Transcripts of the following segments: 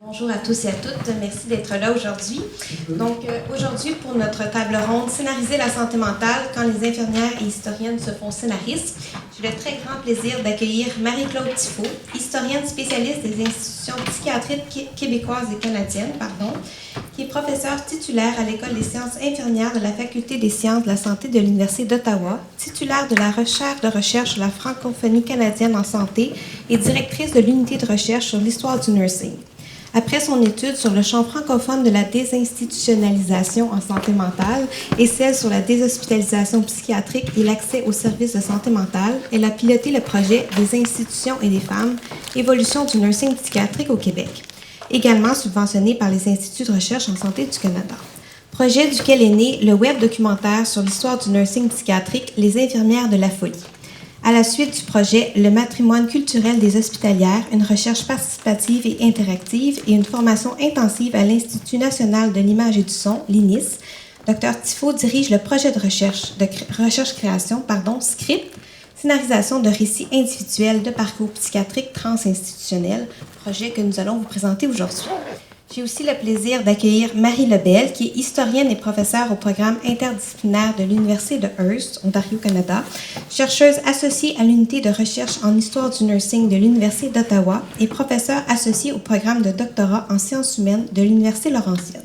Bonjour à tous et à toutes. Merci d'être là aujourd'hui. Donc, aujourd'hui, pour notre table ronde, Scénariser la santé mentale quand les infirmières et historiennes se font scénaristes, j'ai le très grand plaisir d'accueillir Marie-Claude Tifo, historienne spécialiste des institutions psychiatriques québécoises et canadiennes, qui est professeure titulaire à l'École des sciences infirmières de la Faculté des sciences de la santé de l'Université d'Ottawa, titulaire de la recherche de la francophonie canadienne en santé et directrice de l'unité de recherche sur l'histoire du nursing. Après son étude sur le champ francophone de la désinstitutionnalisation en santé mentale et celle sur la déshospitalisation psychiatrique et l'accès aux services de santé mentale, elle a piloté le projet des institutions et des femmes, évolution du nursing psychiatrique au Québec, également subventionné par les Instituts de recherche en santé du Canada. Projet duquel est né le web documentaire sur l'histoire du nursing psychiatrique, Les infirmières de la folie. À la suite du projet Le matrimoine culturel des hospitalières, une recherche participative et interactive et une formation intensive à l'Institut national de l'image et du son, l'INIS, Dr Tifo dirige le projet de recherche-création, Script, scénarisation de récits individuels de parcours psychiatriques transinstitutionnels, projet que nous allons vous présenter aujourd'hui. J'ai aussi le plaisir d'accueillir Marie Lebel, qui est historienne et professeure au programme interdisciplinaire de l'Université de Hearst, Ontario, Canada, chercheuse associée à l'unité de recherche en histoire du nursing de l'Université d'Ottawa et professeure associée au programme de doctorat en sciences humaines de l'Université Laurentienne.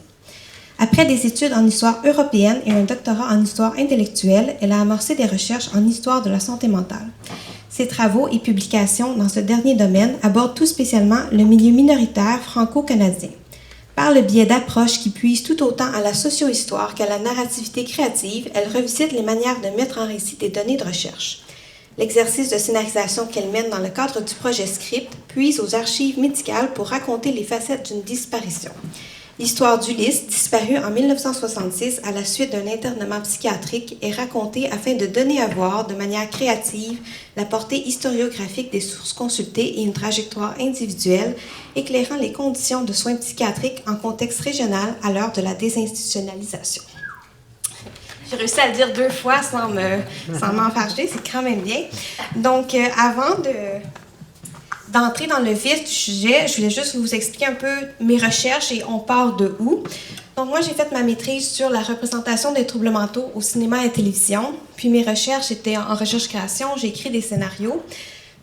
Après des études en histoire européenne et un doctorat en histoire intellectuelle, elle a amorcé des recherches en histoire de la santé mentale. Ses travaux et publications dans ce dernier domaine abordent tout spécialement le milieu minoritaire franco-canadien. Par le biais d'approches qui puisent tout autant à la socio-histoire qu'à la narrativité créative, elle revisite les manières de mettre en récit des données de recherche. L'exercice de scénarisation qu'elle mène dans le cadre du projet Script puise aux archives médicales pour raconter les facettes d'une disparition. L'histoire d'Ulysse, disparue en 1966 à la suite d'un internement psychiatrique, est racontée afin de donner à voir de manière créative la portée historiographique des sources consultées et une trajectoire individuelle éclairant les conditions de soins psychiatriques en contexte régional à l'heure de la désinstitutionnalisation. J'ai réussi à le dire 2 fois sans m'enfarger, c'est quand même bien. Donc, avant d'entrer dans le vif du sujet, je voulais juste vous expliquer un peu mes recherches et on part de où. Donc moi, j'ai fait ma maîtrise sur la représentation des troubles mentaux au cinéma et à la télévision. Puis mes recherches étaient en recherche-création, j'ai écrit des scénarios.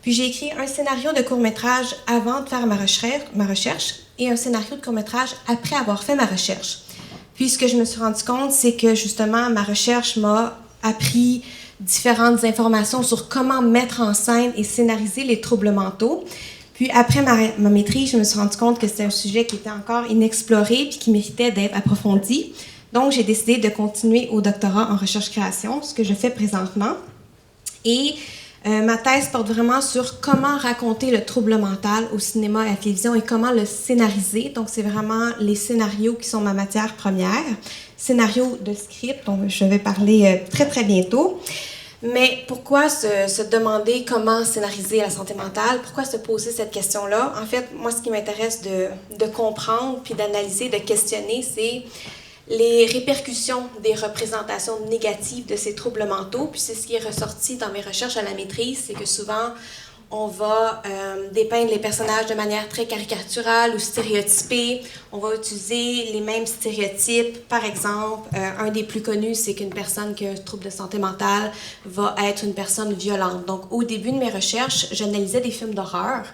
Puis j'ai écrit un scénario de court-métrage avant de faire ma recherche et un scénario de court-métrage après avoir fait ma recherche. Puis ce que je me suis rendu compte, c'est que justement, ma recherche m'a appris différentes informations sur comment mettre en scène et scénariser les troubles mentaux. Puis après ma maîtrise, je me suis rendu compte que c'était un sujet qui était encore inexploré puis qui méritait d'être approfondi. Donc, j'ai décidé de continuer au doctorat en recherche-création, ce que je fais présentement. Et ma thèse porte vraiment sur comment raconter le trouble mental au cinéma et à la télévision et comment le scénariser. Donc, c'est vraiment les scénarios qui sont ma matière première. Scénario de script, dont je vais parler très, très bientôt. Mais pourquoi se demander comment scénariser la santé mentale? Pourquoi se poser cette question-là? En fait, moi, ce qui m'intéresse de comprendre, puis d'analyser, de questionner, c'est les répercussions des représentations négatives de ces troubles mentaux. Puis c'est ce qui est ressorti dans mes recherches à la maîtrise, c'est que souvent, on va dépeindre les personnages de manière très caricaturale ou stéréotypée. On va utiliser les mêmes stéréotypes. Par exemple, un des plus connus, c'est qu'une personne qui a un trouble de santé mentale va être une personne violente. Donc, au début de mes recherches, j'analysais des films d'horreur.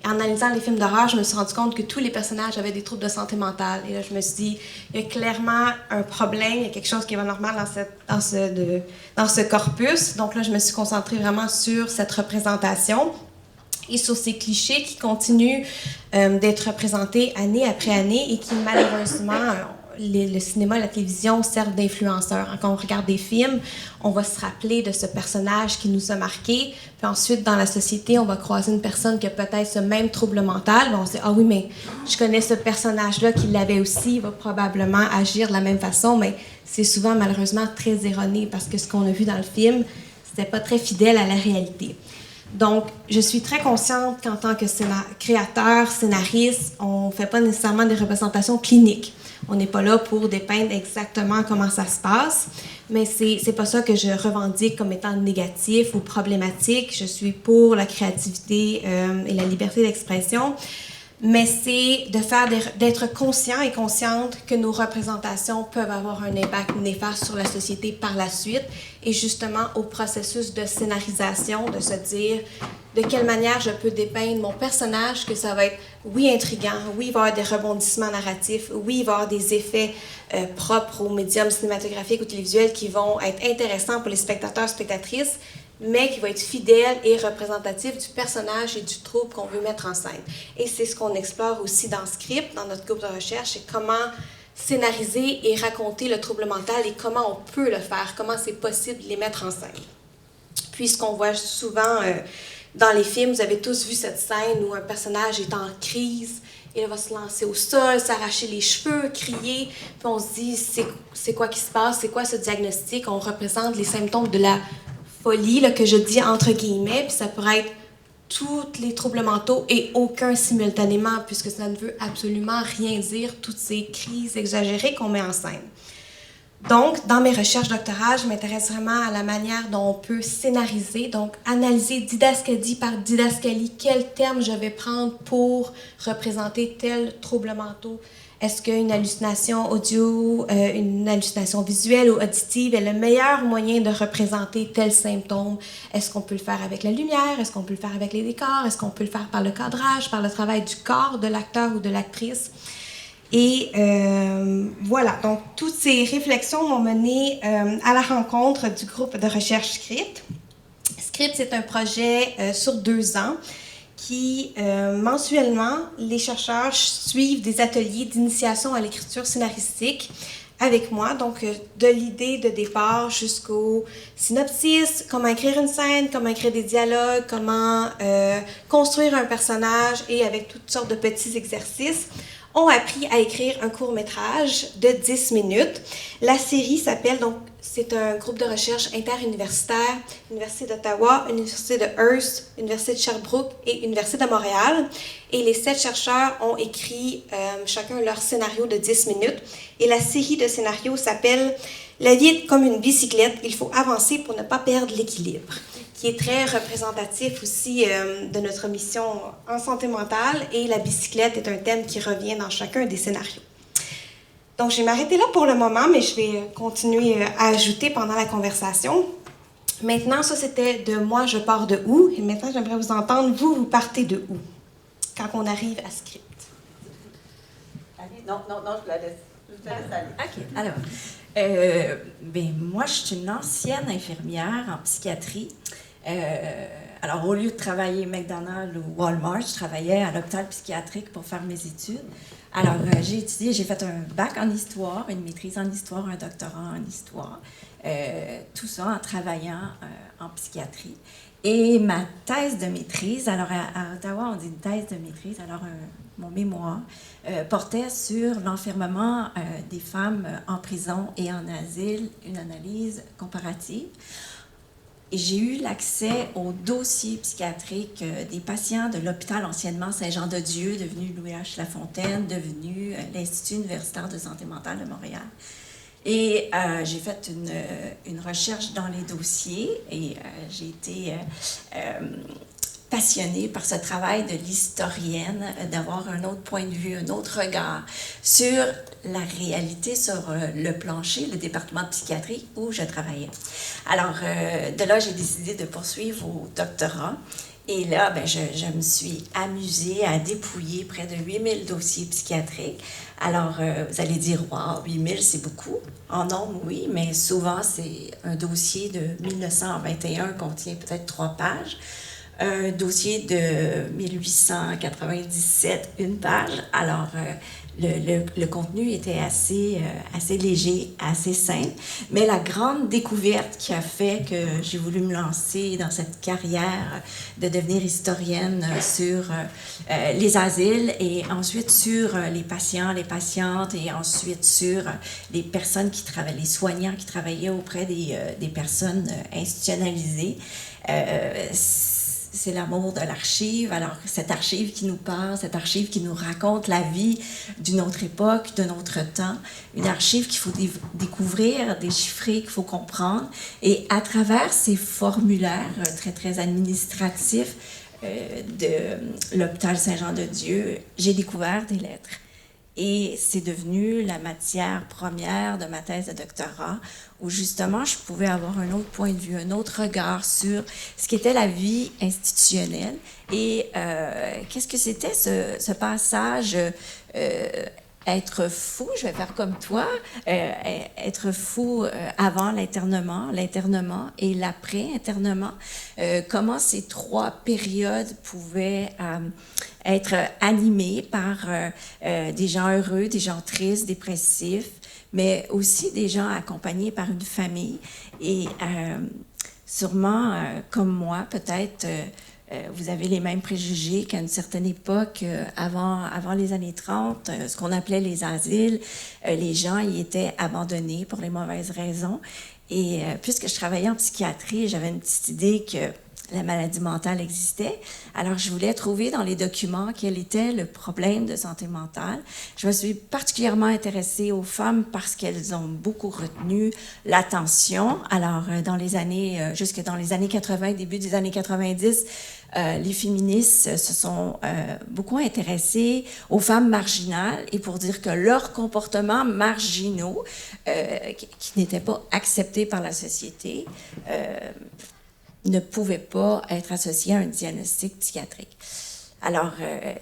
Et en analysant les films d'horreur, je me suis rendu compte que tous les personnages avaient des troubles de santé mentale. Et là, je me suis dit, il y a clairement un problème, il y a quelque chose qui est pas normal dans ce corpus. Donc là, je me suis concentrée vraiment sur cette représentation et sur ces clichés qui continuent d'être représentés année après année et qui, malheureusement, le cinéma et la télévision servent d'influenceurs. Quand on regarde des films, on va se rappeler de ce personnage qui nous a marqués. Puis ensuite, dans la société, on va croiser une personne qui a peut-être ce même trouble mental. On se dit « Ah oui, mais je connais ce personnage-là qui l'avait aussi, il va probablement agir de la même façon. » Mais c'est souvent, malheureusement, très erroné parce que ce qu'on a vu dans le film, c'était pas très fidèle à la réalité. Donc, je suis très consciente qu'en tant que créateur, scénariste, on ne fait pas nécessairement des représentations cliniques. On n'est pas là pour dépeindre exactement comment ça se passe, mais c'est pas ça que je revendique comme étant négatif ou problématique. Je suis pour la créativité et la liberté d'expression. mais c'est d'être conscient et consciente que nos représentations peuvent avoir un impact néfaste sur la société par la suite, et justement au processus de scénarisation, de se dire de quelle manière je peux dépeindre mon personnage, que ça va être, oui, intriguant, oui, il va y avoir des rebondissements narratifs, oui, il va y avoir des effets propres au médium cinématographique ou télévisuel qui vont être intéressants pour les spectateurs, spectatrices, mais qui va être fidèle et représentatif du personnage et du trouble qu'on veut mettre en scène. Et c'est ce qu'on explore aussi dans Script, dans notre groupe de recherche, c'est comment scénariser et raconter le trouble mental et comment on peut le faire, comment c'est possible de les mettre en scène. Puis ce qu'on voit souvent dans les films, vous avez tous vu cette scène où un personnage est en crise, et il va se lancer au sol, s'arracher les cheveux, crier, puis on se dit, c'est quoi qui se passe, c'est quoi ce diagnostic? On représente les symptômes de la folie, là, que je dis entre guillemets, puis ça pourrait être tous les troubles mentaux et aucun simultanément, puisque ça ne veut absolument rien dire, toutes ces crises exagérées qu'on met en scène. Donc, dans mes recherches doctorales, je m'intéresse vraiment à la manière dont on peut scénariser, donc analyser didascalie par didascalie, quel terme je vais prendre pour représenter tel trouble mental. Est-ce qu'une hallucination audio, une hallucination visuelle ou auditive est le meilleur moyen de représenter tel symptôme? Est-ce qu'on peut le faire avec la lumière? Est-ce qu'on peut le faire avec les décors? Est-ce qu'on peut le faire par le cadrage, par le travail du corps de l'acteur ou de l'actrice? Et voilà, donc toutes ces réflexions m'ont mené à la rencontre du groupe de recherche Script. Script, c'est un projet sur 2 ans qui, mensuellement, les chercheurs suivent des ateliers d'initiation à l'écriture scénaristique avec moi, donc de l'idée de départ jusqu'au synopsis, comment écrire une scène, comment écrire des dialogues, comment construire un personnage, et avec toutes sortes de petits exercices, ont appris à écrire un court-métrage de 10 minutes. La série s'appelle, donc, c'est un groupe de recherche interuniversitaire, Université d'Ottawa, Université de Hearst, Université de Sherbrooke et Université de Montréal. Et les 7 chercheurs ont écrit chacun leur scénario de 10 minutes. Et la série de scénarios s'appelle « La vie est comme une bicyclette, il faut avancer pour ne pas perdre l'équilibre », qui est très représentatif aussi de notre mission en santé mentale. Et la bicyclette est un thème qui revient dans chacun des scénarios. Donc, je vais m'arrêter là pour le moment, mais je vais continuer à ajouter pendant la conversation. Maintenant, ça, c'était de moi, je pars de où? Et maintenant, j'aimerais vous entendre, vous partez de où? Quand on arrive à Script. Allez, non, je la laisse. Je te laisse aller. OK, alors, moi, je suis une ancienne infirmière en psychiatrie. Alors, au lieu de travailler McDonald's ou Walmart, je travaillais à l'hôpital psychiatrique pour faire mes études. Alors, j'ai fait un bac en histoire, une maîtrise en histoire, un doctorat en histoire, tout ça en travaillant en psychiatrie. Et ma thèse de maîtrise, alors à Ottawa, on dit une thèse de maîtrise, alors mon mémoire portait sur l'enfermement des femmes en prison et en asile, une analyse comparative. Et j'ai eu l'accès au dossier psychiatrique des patients de l'hôpital anciennement Saint-Jean-de-Dieu, devenu Louis H. Lafontaine, devenu l'Institut universitaire de santé mentale de Montréal. Et j'ai fait une recherche dans les dossiers et j'ai été passionnée par ce travail de l'historienne, d'avoir un autre point de vue, un autre regard sur la réalité, sur le plancher, le département de psychiatrie où je travaillais. Alors, de là, j'ai décidé de poursuivre au doctorat. Et là, je me suis amusée à dépouiller près de 8000 dossiers psychiatriques. Alors, vous allez dire, wow, 8000, c'est beaucoup. En nombre, oui, mais souvent, c'est un dossier de 1921 contient peut-être 3 pages. Un dossier de 1897, 1 page. Alors, le contenu était assez léger, assez simple. Mais la grande découverte qui a fait que j'ai voulu me lancer dans cette carrière de devenir historienne sur les asiles et ensuite sur les patients, les patientes et ensuite sur les personnes qui travaillaient, les soignants qui travaillaient auprès des personnes institutionnalisées, c'est l'amour de l'archive. Alors, cette archive qui nous parle, cette archive qui nous raconte la vie d'une autre époque, d'un autre temps, une archive qu'il faut découvrir, déchiffrer, qu'il faut comprendre. Et à travers ces formulaires très, très administratifs, de l'hôpital Saint-Jean-de-Dieu, j'ai découvert des lettres. Et c'est devenu la matière première de ma thèse de doctorat, où justement je pouvais avoir un autre point de vue, un autre regard sur ce qu'était la vie institutionnelle et qu'est-ce que c'était ce passage être fou, je vais faire comme toi, être fou avant l'internement et l'après-internement, comment ces trois périodes pouvaient être animées par des gens heureux, des gens tristes, dépressifs, mais aussi des gens accompagnés par une famille. Et sûrement, comme moi, peut-être, vous avez les mêmes préjugés qu'à une certaine époque, avant les années 30, ce qu'on appelait les asiles, les gens y étaient abandonnés pour les mauvaises raisons. Et puisque je travaillais en psychiatrie, j'avais une petite idée que la maladie mentale existait. Alors, je voulais trouver dans les documents quel était le problème de santé mentale. Je me suis particulièrement intéressée aux femmes parce qu'elles ont beaucoup retenu l'attention. Alors, jusque dans les années 80, début des années 90, les féministes se sont beaucoup intéressées aux femmes marginales et pour dire que leurs comportements marginaux, qui n'étaient pas acceptés par la société, ne pouvaient pas être associés à un diagnostic psychiatrique. Alors,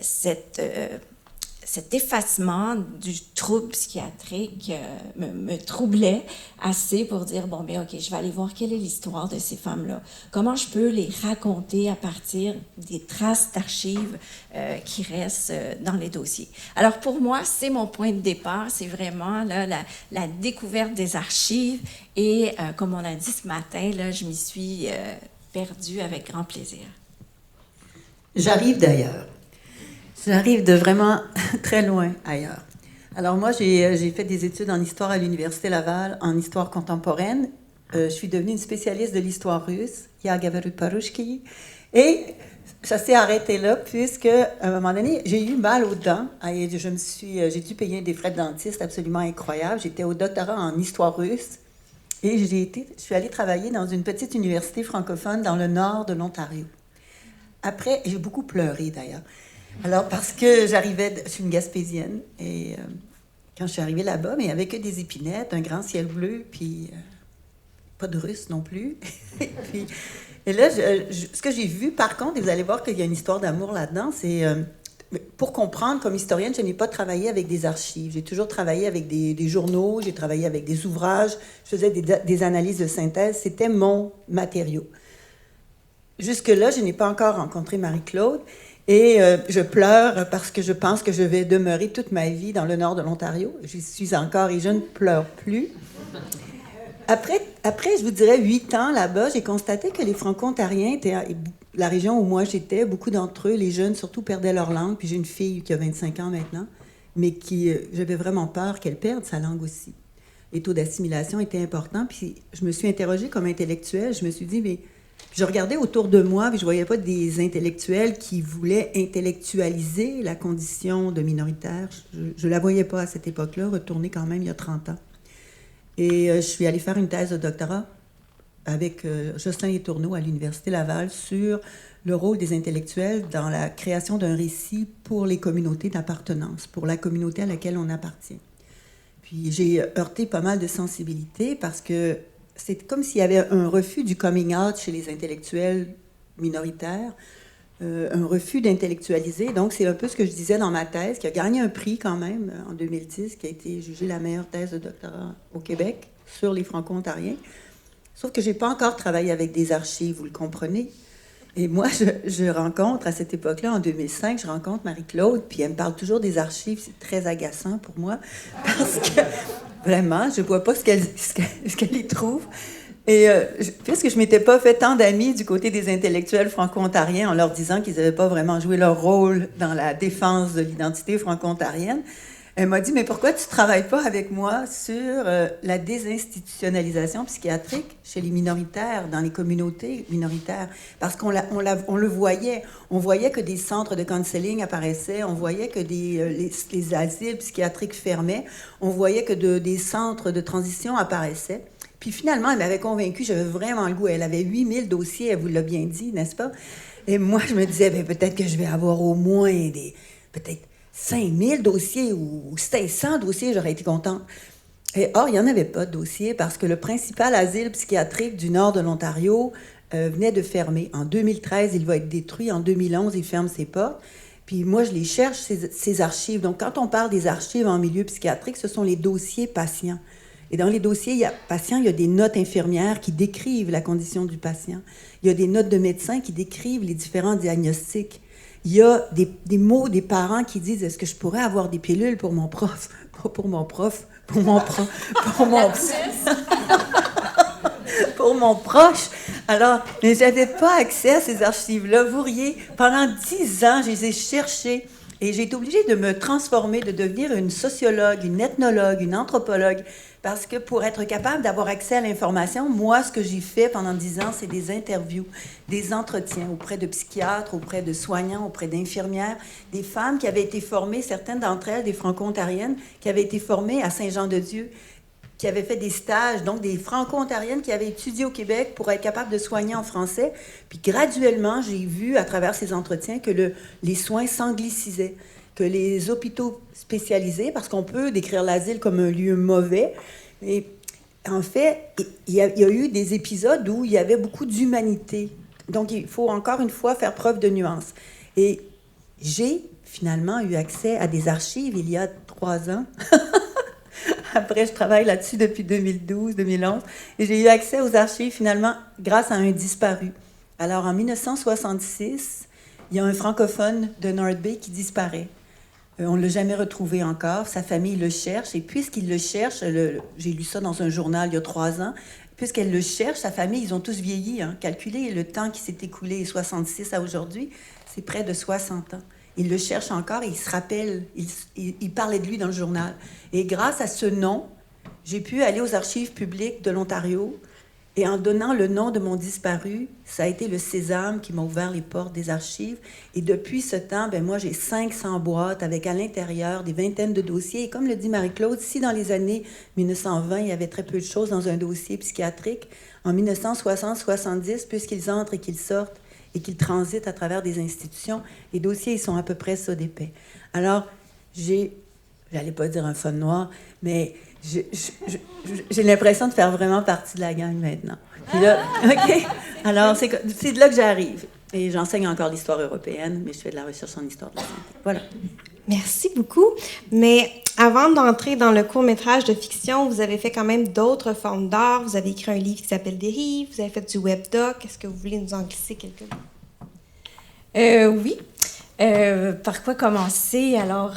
cet effacement du trouble psychiatrique me troublait assez pour dire, bon, bien, OK, je vais aller voir quelle est l'histoire de ces femmes-là. Comment je peux les raconter à partir des traces d'archives qui restent dans les dossiers. Alors, pour moi, c'est mon point de départ. C'est vraiment là, la découverte des archives. Et comme on a dit ce matin, là, je m'y suis perdue avec grand plaisir. J'arrive d'ailleurs. J'arrive de vraiment très loin ailleurs. Alors moi, j'ai fait des études en histoire à l'Université Laval, en histoire contemporaine. Je suis devenue une spécialiste de l'histoire russe, Yagavaru Parushki. Et ça s'est arrêté là, puisque à un moment donné, j'ai eu mal aux dents. J'ai dû payer des frais de dentiste absolument incroyables. J'étais au doctorat en histoire russe. Et je suis allée travailler dans une petite université francophone dans le nord de l'Ontario. Après, j'ai beaucoup pleuré d'ailleurs. Alors, parce que je suis une Gaspésienne, et quand je suis arrivée là-bas, mais il n'y avait que des épinettes, un grand ciel bleu, puis pas de russe non plus. et là, ce que j'ai vu, par contre, et vous allez voir qu'il y a une histoire d'amour là-dedans, c'est, pour comprendre, comme historienne, je n'ai pas travaillé avec des archives. J'ai toujours travaillé avec des journaux, j'ai travaillé avec des ouvrages, je faisais des analyses de synthèse, c'était mon matériau. Jusque-là, je n'ai pas encore rencontré Marie-Claude, et je pleure parce que je pense que je vais demeurer toute ma vie dans le nord de l'Ontario. J'y suis encore et je ne pleure plus. Après, je vous dirais, 8 ans là-bas, j'ai constaté que les Franco-Ontariens étaient la région où moi j'étais. Beaucoup d'entre eux, les jeunes surtout, perdaient leur langue. Puis j'ai une fille qui a 25 ans maintenant, mais j'avais vraiment peur qu'elle perde sa langue aussi. Les taux d'assimilation étaient importants. Puis je me suis interrogée comme intellectuelle. Je me suis dit, mais... Je regardais autour de moi, puis je ne voyais pas des intellectuels qui voulaient intellectualiser la condition de minoritaire. Je ne la voyais pas à cette époque-là, retournée quand même il y a 30 ans. Et je suis allée faire une thèse de doctorat avec Jocelyn Letourneau à l'Université Laval sur le rôle des intellectuels dans la création d'un récit pour les communautés d'appartenance, pour la communauté à laquelle on appartient. Puis j'ai heurté pas mal de sensibilité parce que c'est comme s'il y avait un refus du coming out chez les intellectuels minoritaires, un refus d'intellectualiser. Donc, c'est un peu ce que je disais dans ma thèse, qui a gagné un prix quand même en 2010, qui a été jugée la meilleure thèse de doctorat au Québec sur les Franco-Ontariens. Sauf que je n'ai pas encore travaillé avec des archives, vous le comprenez. Et moi, je rencontre, à cette époque-là, en 2005, je rencontre Marie-Claude, puis elle me parle toujours des archives. C'est très agaçant pour moi, parce que... Vraiment, je ne vois pas ce qu'elle y trouve. Et puisque je ne m'étais pas fait tant d'amis du côté des intellectuels franco-ontariens en leur disant qu'ils n'avaient pas vraiment joué leur rôle dans la défense de l'identité franco-ontarienne, elle m'a dit, mais pourquoi tu ne travailles pas avec moi sur la désinstitutionnalisation psychiatrique chez les minoritaires, dans les communautés minoritaires? Parce qu'on le voyait. On voyait que des centres de counseling apparaissaient, on voyait que les asiles psychiatriques fermaient, on voyait que des centres de transition apparaissaient. Puis finalement, elle m'avait convaincue, j'avais vraiment le goût. Elle avait 8000 dossiers, elle vous l'a bien dit, n'est-ce pas? Et moi, je me disais, ben, peut-être que je vais avoir au moins peut-être 5000 dossiers ou 500 dossiers, j'aurais été contente. Et or, il n'y en avait pas de dossier parce que le principal asile psychiatrique du nord de l'Ontario venait de fermer. En 2013, il va être détruit. En 2011, il ferme ses portes. Puis moi, je les cherche, ces archives. Donc, quand on parle des archives en milieu psychiatrique, ce sont les dossiers patients. Et dans les dossiers patients, il y a des notes infirmières qui décrivent la condition du patient. Il y a des notes de médecins qui décrivent les différents diagnostics. Il y a des mots des parents qui disent « Est-ce que je pourrais avoir des pilules pour mon prof? » Pas pour mon prof, pour mon proche. Alors, mais je n'avais pas accès à ces archives-là. Vous riez. Pendant 10 ans, je les ai cherchées. Et j'ai été obligée de me transformer, de devenir une sociologue, une ethnologue, une anthropologue. Parce que pour être capable d'avoir accès à l'information, moi, ce que j'ai fait pendant 10 ans, c'est des interviews, des entretiens auprès de psychiatres, auprès de soignants, auprès d'infirmières, des femmes qui avaient été formées, certaines d'entre elles, des franco-ontariennes, qui avaient été formées à Saint-Jean-de-Dieu, qui avaient fait des stages, donc des franco-ontariennes qui avaient étudié au Québec pour être capables de soigner en français. Puis graduellement, j'ai vu à travers ces entretiens que les soins s'anglicisaient, que les hôpitaux spécialisés, parce qu'on peut décrire l'asile comme un lieu mauvais, et en fait, il y a eu des épisodes où il y avait beaucoup d'humanité. Donc, il faut encore une fois faire preuve de nuance. Et j'ai finalement eu accès à des archives il y a 3 ans. Après, je travaille là-dessus depuis 2012-2011. Et j'ai eu accès aux archives, finalement, grâce à un disparu. Alors, en 1966, il y a un francophone de North Bay qui disparaît. On ne l'a jamais retrouvé encore. Sa famille le cherche. Et puisqu'il le cherche, j'ai lu ça dans un journal il y a 3 ans, puisqu'elle le cherche, sa famille, ils ont tous vieilli. Hein. Calculez le temps qui s'est écoulé, 66 à aujourd'hui, c'est près de 60 ans. Il le cherche encore et il se rappelle, il parlait de lui dans le journal. Et grâce à ce nom, j'ai pu aller aux archives publiques de l'Ontario et en donnant le nom de mon disparu, ça a été le sésame qui m'a ouvert les portes des archives. Et depuis ce temps, moi, j'ai 500 boîtes avec à l'intérieur des vingtaines de dossiers. Et comme le dit Marie-Claude, si dans les années 1920, il y avait très peu de choses dans un dossier psychiatrique, en 1960-70, puisqu'ils entrent et qu'ils sortent, et qu'ils transitent à travers des institutions, les dossiers, ils sont à peu près ça d'épais. Alors, j'allais pas dire un fun noir, mais j'ai l'impression de faire vraiment partie de la gang maintenant. Puis là, OK? Alors, c'est de là que j'arrive. Et j'enseigne encore l'histoire européenne, mais je fais de la recherche en histoire de la santé. Voilà. Merci beaucoup. Mais avant d'entrer dans le court-métrage de fiction, vous avez fait quand même d'autres formes d'art. Vous avez écrit un livre qui s'appelle Dérive. Vous avez fait du webdoc. Est-ce que vous voulez nous en glisser quelques mots? Oui. Par quoi commencer? Alors,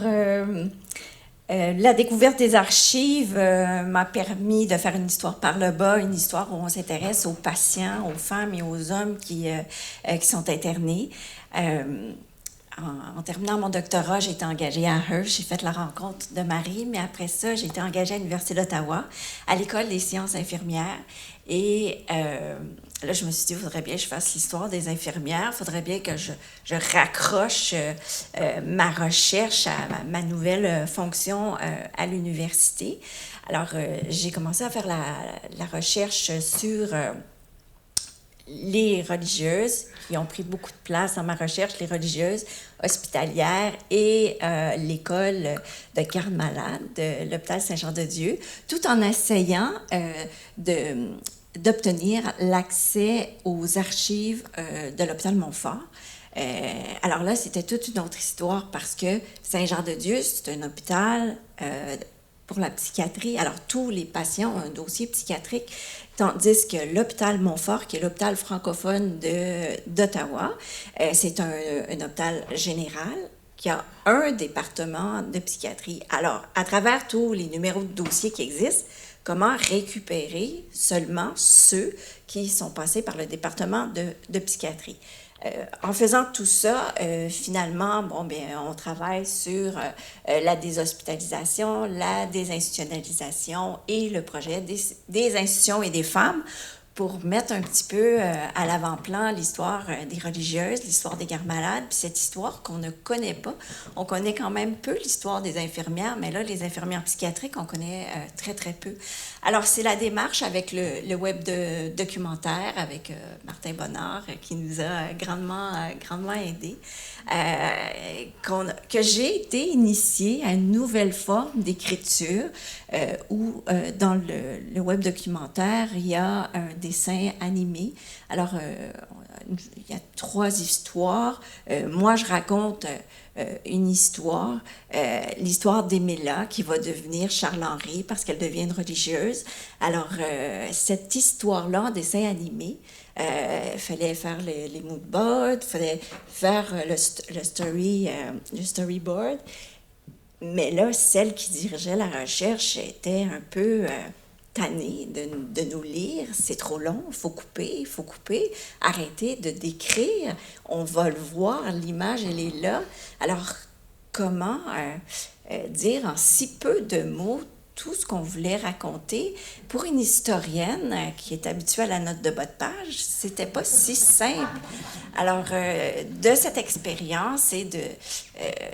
la découverte des archives m'a permis de faire une histoire par le bas, une histoire où on s'intéresse aux patients, aux femmes et aux hommes qui sont internés. En terminant mon doctorat, j'ai été engagée à Hearst. J'ai fait la rencontre de Marie, mais après ça, j'ai été engagée à l'Université d'Ottawa, à l'École des sciences infirmières. Et là, je me suis dit, il faudrait bien que je fasse l'histoire des infirmières. Il faudrait bien que je raccroche ma recherche à ma nouvelle fonction à l'université. Alors, j'ai commencé à faire la recherche sur les religieuses qui ont pris beaucoup de place dans ma recherche, les religieuses hospitalières et l'école de garde malade de l'hôpital Saint-Jean-de-Dieu, tout en essayant d'obtenir l'accès aux archives de l'hôpital Montfort. Alors là, c'était toute une autre histoire parce que Saint-Jean-de-Dieu, c'est un hôpital pour la psychiatrie. Alors, tous les patients ont un dossier psychiatrique, tandis que l'hôpital Montfort, qui est l'hôpital francophone d'Ottawa, c'est un hôpital général qui a un département de psychiatrie. Alors, à travers tous les numéros de dossiers qui existent, comment récupérer seulement ceux qui sont passés par le département de psychiatrie? En faisant tout ça, finalement, on travaille sur la déshospitalisation, la désinstitutionnalisation et le projet des institutions et des femmes pour mettre un petit peu à l'avant-plan l'histoire des religieuses, l'histoire des gardes malades, puis cette histoire qu'on ne connaît pas. On connaît quand même peu l'histoire des infirmières, mais là, les infirmières psychiatriques, on connaît très, très peu. Alors, c'est la démarche avec le web de documentaire, avec Martin Bonnard, qui nous a grandement aidés, que j'ai été initiée à une nouvelle forme d'écriture où, dans le web documentaire, il y a un dessin animé. Alors, il y a 3 histoires. Moi, je raconte une histoire, l'histoire d'Emela qui va devenir Charles-Henri parce qu'elle devient une religieuse. Alors, cette histoire-là en dessin animé, il fallait faire les mood boards, il fallait faire le storyboard. Mais là, celle qui dirigeait la recherche était un peu tannée de nous lire. C'est trop long, il faut couper, arrêtez de décrire. On va le voir, l'image, elle est là. Alors, comment dire en si peu de mots tout ce qu'on voulait raconter? Pour une historienne qui est habituée à la note de bas de page, c'était pas si simple. Alors, de cette expérience et de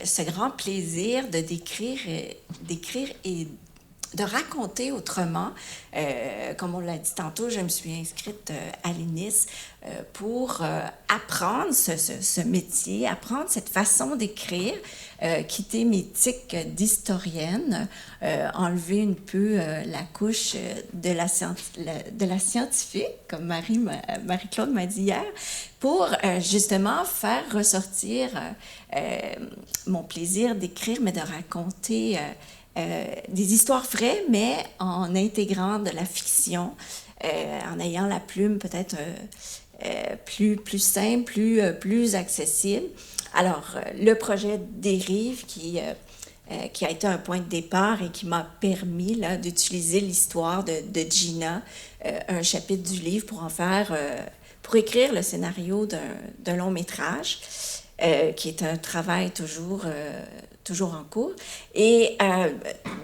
ce grand plaisir de d'écrire et de raconter autrement, comme on l'a dit tantôt, je me suis inscrite à l'INIS pour apprendre ce métier, apprendre cette façon d'écrire, quitter mes tics d'historienne, enlever un peu la couche de la scientifique, comme Marie-Claude m'a dit hier, pour justement faire ressortir mon plaisir d'écrire, mais de raconter des histoires vraies, mais en intégrant de la fiction, en ayant la plume peut-être plus simple, plus accessible. Alors, le projet Dérive qui a été un point de départ et qui m'a permis là, d'utiliser l'histoire de Gina, un chapitre du livre pour écrire le scénario d'un long métrage, qui est un travail toujours en cours. Et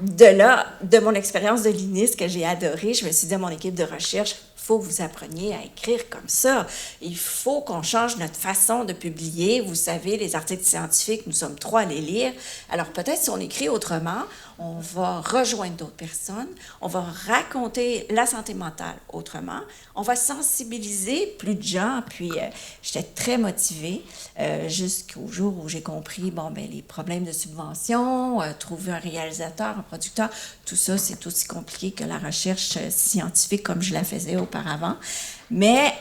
de mon expérience de l'INIS que j'ai adorée, je me suis dit à mon équipe de recherche, il faut que vous appreniez à écrire comme ça. Il faut qu'on change notre façon de publier. Vous savez, les articles scientifiques, nous sommes 3 à les lire. Alors peut-être si on écrit autrement, on va rejoindre d'autres personnes, on va raconter la santé mentale autrement, on va sensibiliser plus de gens. Puis j'étais très motivée jusqu'au jour où j'ai compris, les problèmes de subvention, trouver un réalisateur, un producteur, tout ça, c'est aussi compliqué que la recherche scientifique comme je la faisais auparavant. Mais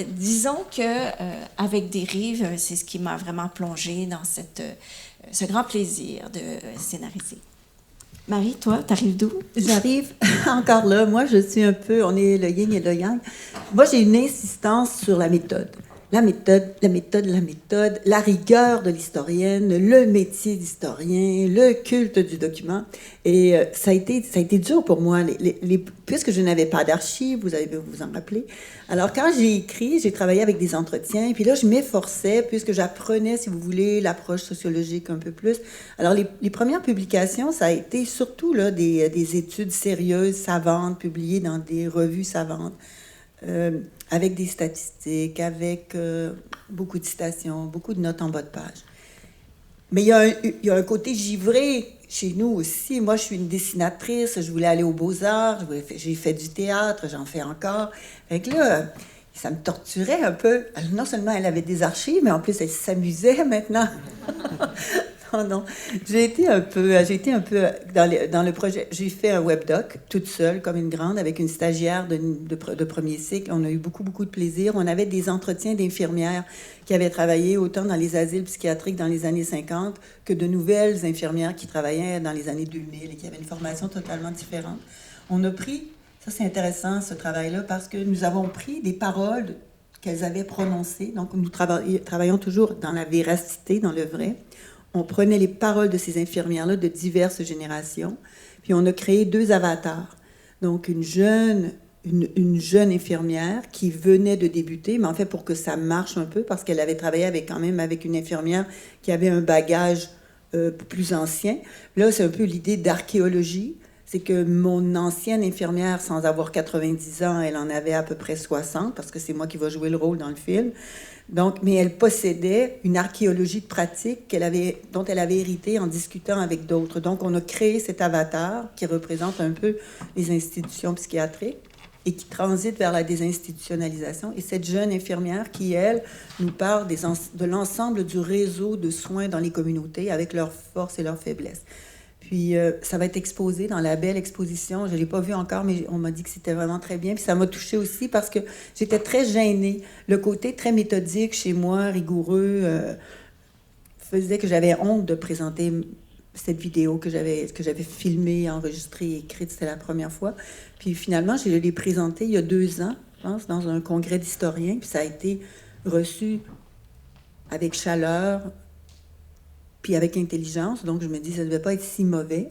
disons que avec Dérive, c'est ce qui m'a vraiment plongée dans ce grand plaisir de scénariser. Marie, toi, t'arrives d'où? J'arrive encore là. Moi, je suis un peu... On est le yin et le yang. Moi, j'ai une insistance sur la méthode. La méthode, la rigueur de l'historienne, le métier d'historien, le culte du document. Et ça a été dur pour moi, puisque je n'avais pas d'archives, vous allez vous en rappeler. Alors, quand j'ai écrit, j'ai travaillé avec des entretiens, et puis là, je m'efforçais, puisque j'apprenais, si vous voulez, l'approche sociologique un peu plus. Alors, les premières publications, ça a été surtout là, des études sérieuses, savantes, publiées dans des revues savantes. Avec des statistiques, avec beaucoup de citations, beaucoup de notes en bas de page. Mais il y a un côté givré chez nous aussi. Moi, je suis une dessinatrice, je voulais aller aux Beaux-Arts, j'ai fait du théâtre, j'en fais encore. Fait que là, ça me torturait un peu. Alors, non seulement elle avait des archives, mais en plus, elle s'amusait maintenant. Non. J'ai été un peu dans le projet. J'ai fait un webdoc toute seule, comme une grande, avec une stagiaire de premier cycle. On a eu beaucoup de plaisir. On avait des entretiens d'infirmières qui avaient travaillé autant dans les asiles psychiatriques dans les années 50 que de nouvelles infirmières qui travaillaient dans les années 2000 et qui avaient une formation totalement différente. On a pris, ça c'est intéressant ce travail-là, parce que nous avons pris des paroles qu'elles avaient prononcées. Donc nous travaillons toujours dans la véracité, dans le vrai. On prenait les paroles de ces infirmières-là de diverses générations, puis on a créé 2 avatars. Donc, une jeune infirmière qui venait de débuter, mais en fait, pour que ça marche un peu, parce qu'elle avait travaillé avec une infirmière qui avait un bagage plus ancien. Là, c'est un peu l'idée d'archéologie. c'est que mon ancienne infirmière, sans avoir 90 ans, elle en avait à peu près 60, parce que c'est moi qui vais jouer le rôle dans le film. Donc, mais elle possédait une archéologie de pratique dont elle avait hérité en discutant avec d'autres. Donc, on a créé cet avatar qui représente un peu les institutions psychiatriques et qui transite vers la désinstitutionnalisation. Et cette jeune infirmière qui, elle, nous parle de l'ensemble du réseau de soins dans les communautés avec leurs forces et leurs faiblesses. Puis, ça va être exposé dans la belle exposition. Je ne l'ai pas vu encore, mais on m'a dit que c'était vraiment très bien. Puis ça m'a touchée aussi parce que j'étais très gênée. Le côté très méthodique chez moi, rigoureux, faisait que j'avais honte de présenter cette vidéo que j'avais filmée, enregistrée, écrite. C'était la première fois. Puis finalement, je l'ai présentée il y a 2 ans, je pense, dans un congrès d'historiens. Puis ça a été reçu avec chaleur, puis avec intelligence. Donc, je me dis, ça ne devait pas être si mauvais.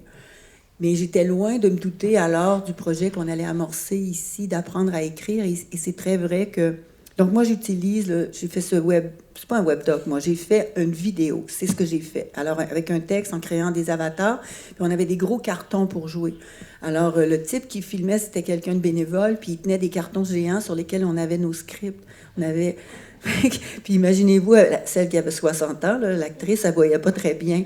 Mais j'étais loin de me douter alors du projet qu'on allait amorcer ici, d'apprendre à écrire. Et c'est très vrai que... Donc, moi, j'ai fait ce web... C'est pas un webdoc, moi. J'ai fait une vidéo. C'est ce que j'ai fait. Alors, avec un texte, en créant des avatars. Puis on avait des gros cartons pour jouer. Alors, le type qui filmait, c'était quelqu'un de bénévole. Puis il tenait des cartons géants sur lesquels on avait nos scripts. On avait... Puis imaginez-vous, celle qui avait 60 ans, là, l'actrice, elle ne voyait pas très bien.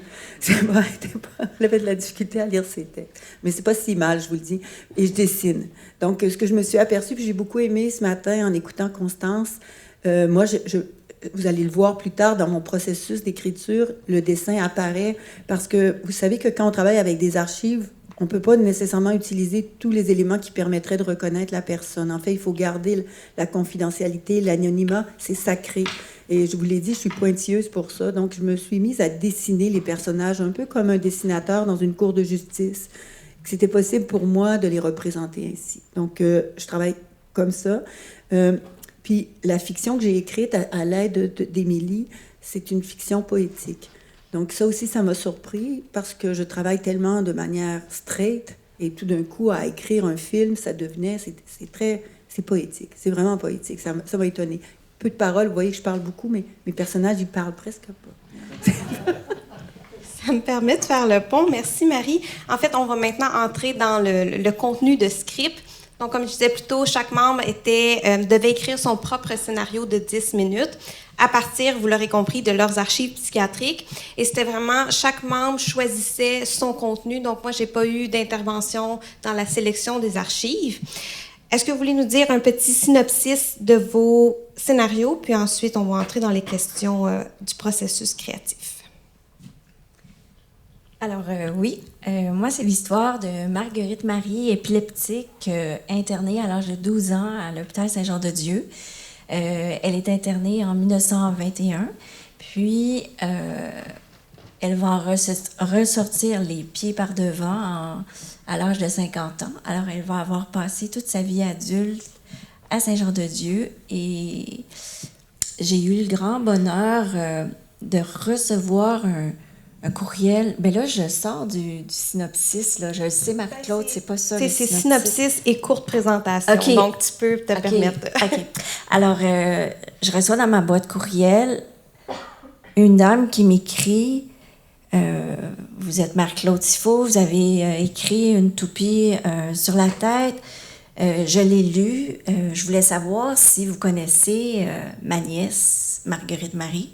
Elle avait de la difficulté à lire ses textes. Mais c'est pas si mal, je vous le dis. Et je dessine. Donc, ce que je me suis aperçue, puis j'ai beaucoup aimé ce matin en écoutant Constance, moi, vous allez le voir plus tard dans mon processus d'écriture, le dessin apparaît parce que vous savez que quand on travaille avec des archives, on ne peut pas nécessairement utiliser tous les éléments qui permettraient de reconnaître la personne. En fait, il faut garder la confidentialité, l'anonymat, c'est sacré. Et je vous l'ai dit, je suis pointilleuse pour ça. Donc, je me suis mise à dessiner les personnages un peu comme un dessinateur dans une cour de justice. C'était possible pour moi de les représenter ainsi. Donc, je travaille comme ça. Puis, la fiction que j'ai écrite à l'aide d'Émilie, c'est une fiction poétique. Donc ça aussi, ça m'a surpris parce que je travaille tellement de manière straight et tout d'un coup, à écrire un film, ça devenait, c'est poétique. C'est vraiment poétique. Ça m'a étonné. Peu de paroles, vous voyez que je parle beaucoup, mais mes personnages, ils parlent presque pas. Ça me permet de faire le pont. Merci, Marie. En fait, on va maintenant entrer dans le contenu de script. Donc, comme je disais plus tôt, chaque membre devait écrire son propre scénario de 10 minutes à partir, vous l'aurez compris, de leurs archives psychiatriques. Et c'était vraiment, chaque membre choisissait son contenu. Donc, moi, je n'ai pas eu d'intervention dans la sélection des archives. Est-ce que vous voulez nous dire un petit synopsis de vos scénarios? Puis ensuite, on va entrer dans les questions du processus créatif. Alors, oui. Moi, c'est l'histoire de Marguerite Marie, épileptique, internée à l'âge de 12 ans à l'hôpital Saint-Jean-de-Dieu. Elle est internée en 1921, puis elle va ressortir les pieds par devant à l'âge de 50 ans. Alors, elle va avoir passé toute sa vie adulte à Saint-Jean-de-Dieu et j'ai eu le grand bonheur de recevoir un courriel. Mais là, je sors du synopsis. Là. Je le sais, Marie-Claude, c'est pas ça. C'est synopsis et courte présentation. Okay. Donc, tu peux te permettre. OK. Alors, je reçois dans ma boîte courriel une dame qui m'écrit vous êtes Marie-Claude Tifo, vous avez écrit une toupie sur la tête. Je l'ai lu. Je voulais savoir si vous connaissez ma nièce, Marguerite Marie.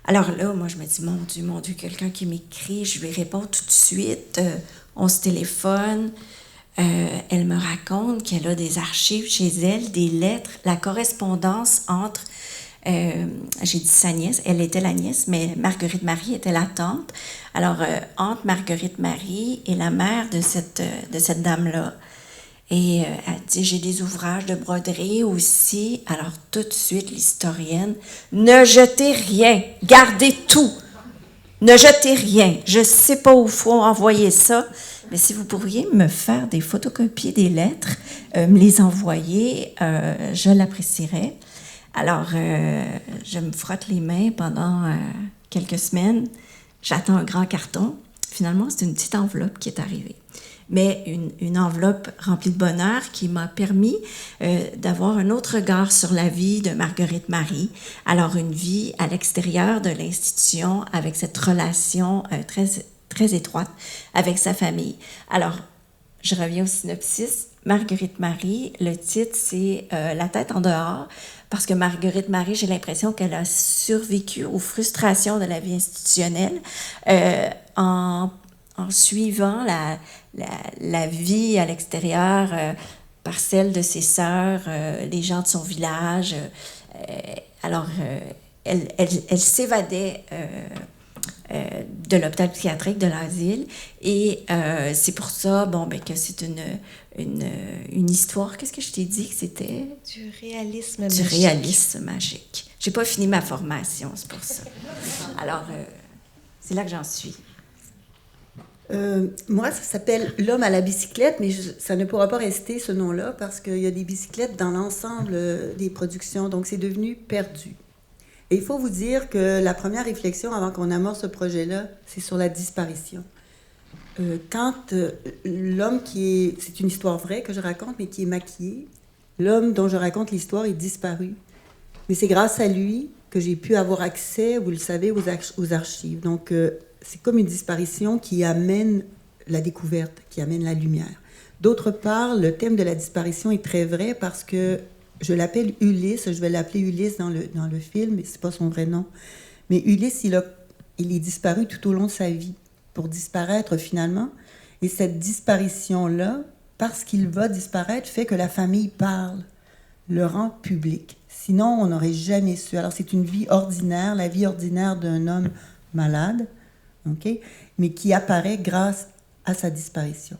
Alors là, moi, je me dis, mon Dieu, quelqu'un qui m'écrit, je lui réponds tout de suite, on se téléphone, elle me raconte qu'elle a des archives chez elle, des lettres, la correspondance entre, j'ai dit sa nièce, elle était la nièce, mais Marguerite Marie était la tante. Alors, entre Marguerite Marie et la mère de cette dame-là. Et elle dit, j'ai des ouvrages de broderie aussi. Alors, tout de suite, l'historienne, ne jetez rien, gardez tout. Ne jetez rien. Je ne sais pas où il faut envoyer ça, mais si vous pourriez me faire des photocopies des lettres, me les envoyer, je l'apprécierais. Alors, je me frotte les mains pendant quelques semaines. J'attends un grand carton. Finalement, c'est une petite enveloppe qui est arrivée. Mais une enveloppe remplie de bonheur qui m'a permis d'avoir un autre regard sur la vie de Marguerite Marie. Alors, une vie à l'extérieur de l'institution avec cette relation très, très étroite avec sa famille. Alors, je reviens au synopsis. Marguerite Marie, le titre, c'est La tête en dehors, parce que Marguerite Marie, j'ai l'impression qu'elle a survécu aux frustrations de la vie institutionnelle en suivant la vie à l'extérieur par celle de ses sœurs, les gens de son village. Alors, elle s'évadait de l'hôpital psychiatrique de l'asile. Et c'est pour ça que c'est une histoire. Qu'est-ce que je t'ai dit que c'était? Du réalisme Du magique. réalisme magique. J'ai pas fini ma formation, c'est pour ça. Alors, c'est là que j'en suis. Moi, ça s'appelle L'homme à la bicyclette, mais ça ne pourra pas rester ce nom-là parce qu'il y a des bicyclettes dans l'ensemble des productions, donc c'est devenu perdu. Et il faut vous dire que la première réflexion avant qu'on amorce ce projet-là, c'est sur la disparition. Quand l'homme c'est une histoire vraie que je raconte, mais qui est maquillée, l'homme dont je raconte l'histoire est disparu. Mais c'est grâce à lui que j'ai pu avoir accès, vous le savez, aux archives. Donc, c'est comme une disparition qui amène la découverte, qui amène la lumière. D'autre part, le thème de la disparition est très vrai parce que je l'appelle Ulysse, je vais l'appeler Ulysse dans le film, mais c'est pas son vrai nom. Mais Ulysse, il est disparu tout au long de sa vie, pour disparaître finalement. Et cette disparition-là, parce qu'il va disparaître, fait que la famille parle, le rend public. Sinon, on n'aurait jamais su. Alors, c'est une vie ordinaire, la vie ordinaire d'un homme malade, okay, mais qui apparaît grâce à sa disparition.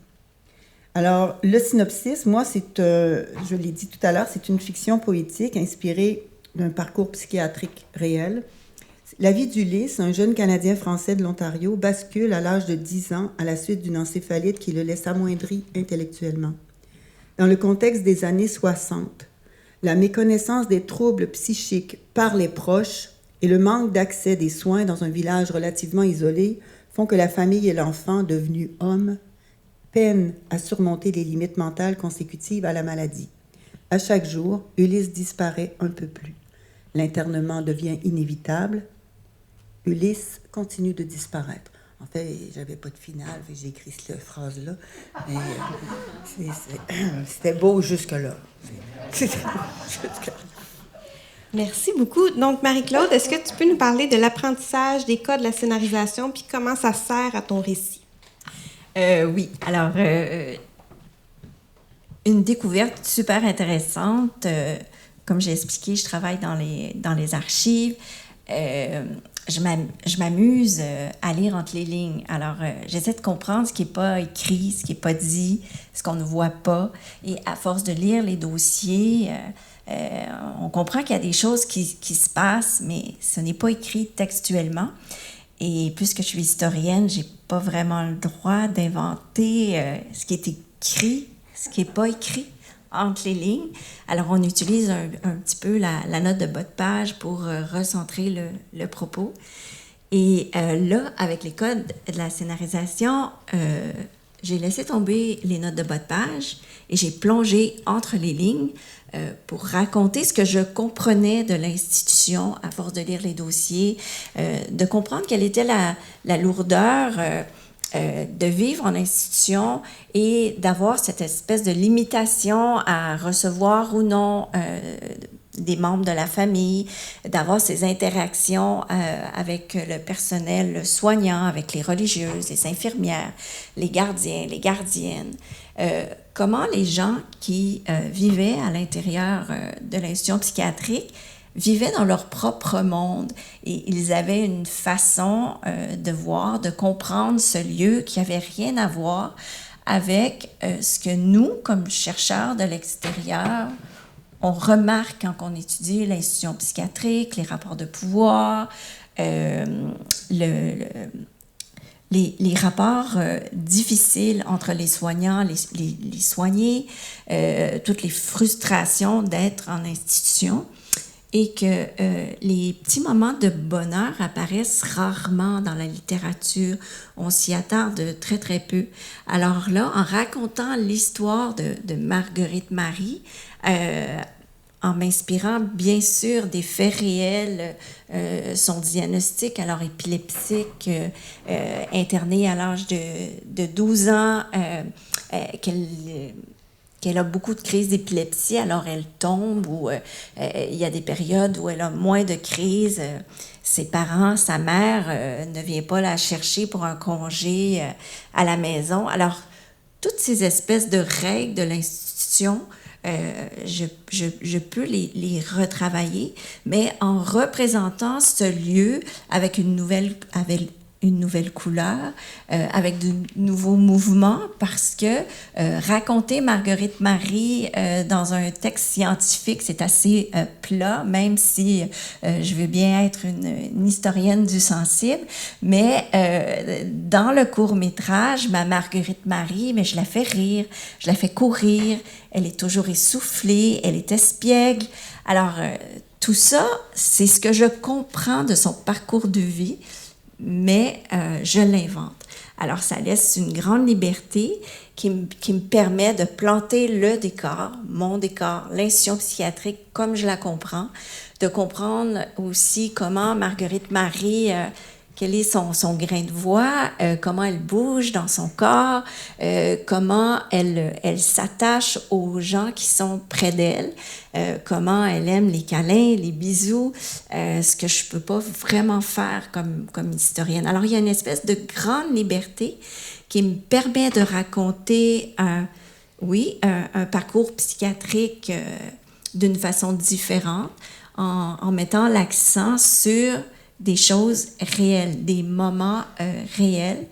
Alors, le synopsis, moi, je l'ai dit tout à l'heure, c'est une fiction poétique inspirée d'un parcours psychiatrique réel. La vie d'Ulysse, un jeune Canadien français de l'Ontario, bascule à l'âge de 10 ans à la suite d'une encéphalite qui le laisse amoindri intellectuellement. Dans le contexte des années 60, la méconnaissance des troubles psychiques par les proches et le manque d'accès des soins dans un village relativement isolé font que la famille et l'enfant, devenu homme, peinent à surmonter les limites mentales consécutives à la maladie. À chaque jour, Ulysse disparaît un peu plus. L'internement devient inévitable. Ulysse continue de disparaître. En fait, j'avais pas de finale, j'ai écrit cette phrase-là. Mais c'était beau jusque-là. Merci beaucoup. Donc, Marie-Claude, est-ce que tu peux nous parler de l'apprentissage des codes de la scénarisation puis comment ça sert à ton récit? Oui. Alors, une découverte super intéressante. Comme j'ai expliqué, je travaille dans les archives. Je m'amuse à lire entre les lignes. Alors, j'essaie de comprendre ce qui n'est pas écrit, ce qui n'est pas dit, ce qu'on ne voit pas. Et à force de lire les dossiers, on comprend qu'il y a des choses qui se passent, mais ce n'est pas écrit textuellement. Et puisque je suis historienne, je n'ai pas vraiment le droit d'inventer ce qui est écrit, ce qui n'est pas écrit entre les lignes. Alors, on utilise un petit peu la note de bas de page pour recentrer le propos. Et là, avec les codes de la scénarisation, j'ai laissé tomber les notes de bas de page et j'ai plongé entre les lignes pour raconter ce que je comprenais de l'institution à force de lire les dossiers, de comprendre quelle était la lourdeur de vivre en institution et d'avoir cette espèce de limitation à recevoir ou non des membres de la famille, d'avoir ces interactions avec le personnel soignant, avec les religieuses, les infirmières, les gardiens, les gardiennes. Comment les gens qui vivaient à l'intérieur de l'institution psychiatrique vivaient dans leur propre monde et ils avaient une façon de voir, de comprendre ce lieu qui n'avait rien à voir avec ce que nous, comme chercheurs de l'extérieur, on remarque quand on étudie l'institution psychiatrique, les rapports de pouvoir, les rapports difficiles entre les soignants, les soignés, toutes les frustrations d'être en institution et que les petits moments de bonheur apparaissent rarement dans la littérature. On s'y attarde très, très peu. Alors là, en racontant l'histoire de Marguerite Marie, en m'inspirant bien sûr des faits réels, son diagnostic, alors épileptique, internée à l'âge de 12 ans, qu'elle a beaucoup de crises d'épilepsie, alors elle tombe ou il y a des périodes où elle a moins de crises. Ses parents, sa mère ne vient pas la chercher pour un congé à la maison. Alors, toutes ces espèces de règles de l'institution, je peux les retravailler, mais en représentant ce lieu avec une nouvelle couleur, avec de nouveaux mouvements, parce que raconter Marguerite Marie dans un texte scientifique, c'est assez plat, même si je veux bien être une historienne du sensible, mais dans le court-métrage, ma Marguerite Marie, mais je la fais rire, je la fais courir, elle est toujours essoufflée, elle est espiègle. Alors, tout ça, c'est ce que je comprends de son parcours de vie, mais je l'invente. Alors, ça laisse une grande liberté qui me permet de planter le décor, mon décor, l'institution psychiatrique comme je la comprends, de comprendre aussi comment Marguerite Marie, quel est son grain de voix, comment elle bouge dans son corps, comment elle s'attache aux gens qui sont près d'elle, comment elle aime les câlins, les bisous, ce que je ne peux pas vraiment faire comme historienne. Alors, il y a une espèce de grande liberté qui me permet de raconter un parcours psychiatrique d'une façon différente, en mettant l'accent sur des choses réelles, des moments réels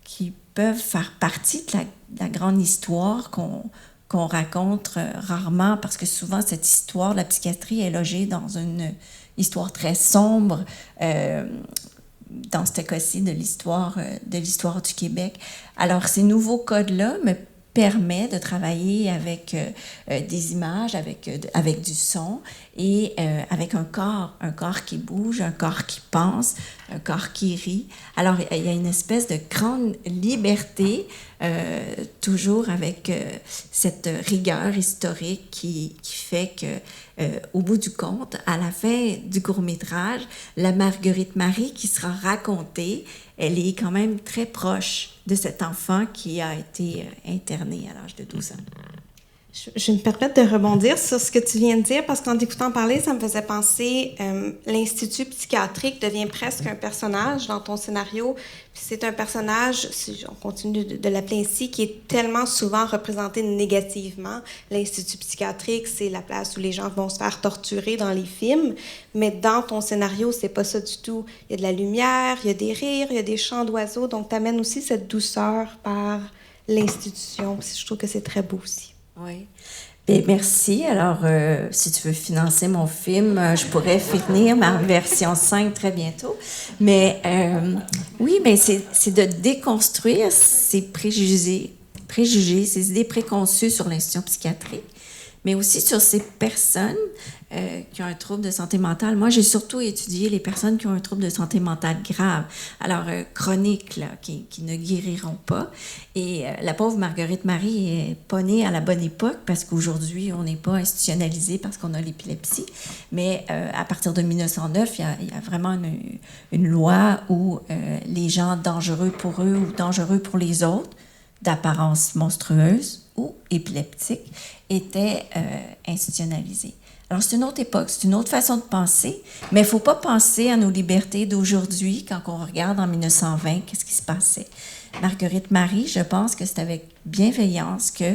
qui peuvent faire partie de la grande histoire qu'on raconte rarement, parce que souvent cette histoire de la psychiatrie est logée dans une histoire très sombre, dans ce cas-ci de l'histoire du Québec. Alors ces nouveaux codes-là me permet de travailler avec des images, avec du son et avec un corps qui bouge, un corps qui pense, un corps qui rit. Alors, il y a une espèce de grande liberté, toujours avec cette rigueur historique qui fait que, au bout du compte, à la fin du court-métrage, la Marguerite Marie qui sera racontée, elle est quand même très proche de cet enfant qui a été interné à l'âge de 12 ans. Je vais me permettre de rebondir sur ce que tu viens de dire, parce qu'en t'écoutant parler, ça me faisait penser, l'Institut psychiatrique devient presque un personnage dans ton scénario. Puis c'est un personnage, si on continue de l'appeler ainsi, qui est tellement souvent représenté négativement. L'Institut psychiatrique, c'est la place où les gens vont se faire torturer dans les films, mais dans ton scénario, c'est pas ça du tout. Il y a de la lumière, il y a des rires, il y a des chants d'oiseaux, donc tu amènes aussi cette douceur par l'institution. Je trouve que c'est très beau aussi. Oui. Bien, merci. Alors, si tu veux financer mon film, je pourrais finir ma version 5 très bientôt. Mais oui, mais c'est de déconstruire ces préjugés, ces idées préconçues sur l'institution psychiatrique, mais aussi sur ces personnes qui ont un trouble de santé mentale. Moi, j'ai surtout étudié les personnes qui ont un trouble de santé mentale grave, alors chronique, là, qui ne guériront pas. Et la pauvre Marguerite Marie est pas née à la bonne époque, parce qu'aujourd'hui, on n'est pas institutionnalisé parce qu'on a l'épilepsie. Mais à partir de 1909, il y a vraiment une loi où les gens dangereux pour eux ou dangereux pour les autres, d'apparence monstrueuse ou épileptique, étaient institutionnalisés. Alors, c'est une autre époque, c'est une autre façon de penser, mais il ne faut pas penser à nos libertés d'aujourd'hui quand on regarde en 1920 qu'est-ce qui se passait. Marguerite Marie, je pense que c'est avec bienveillance que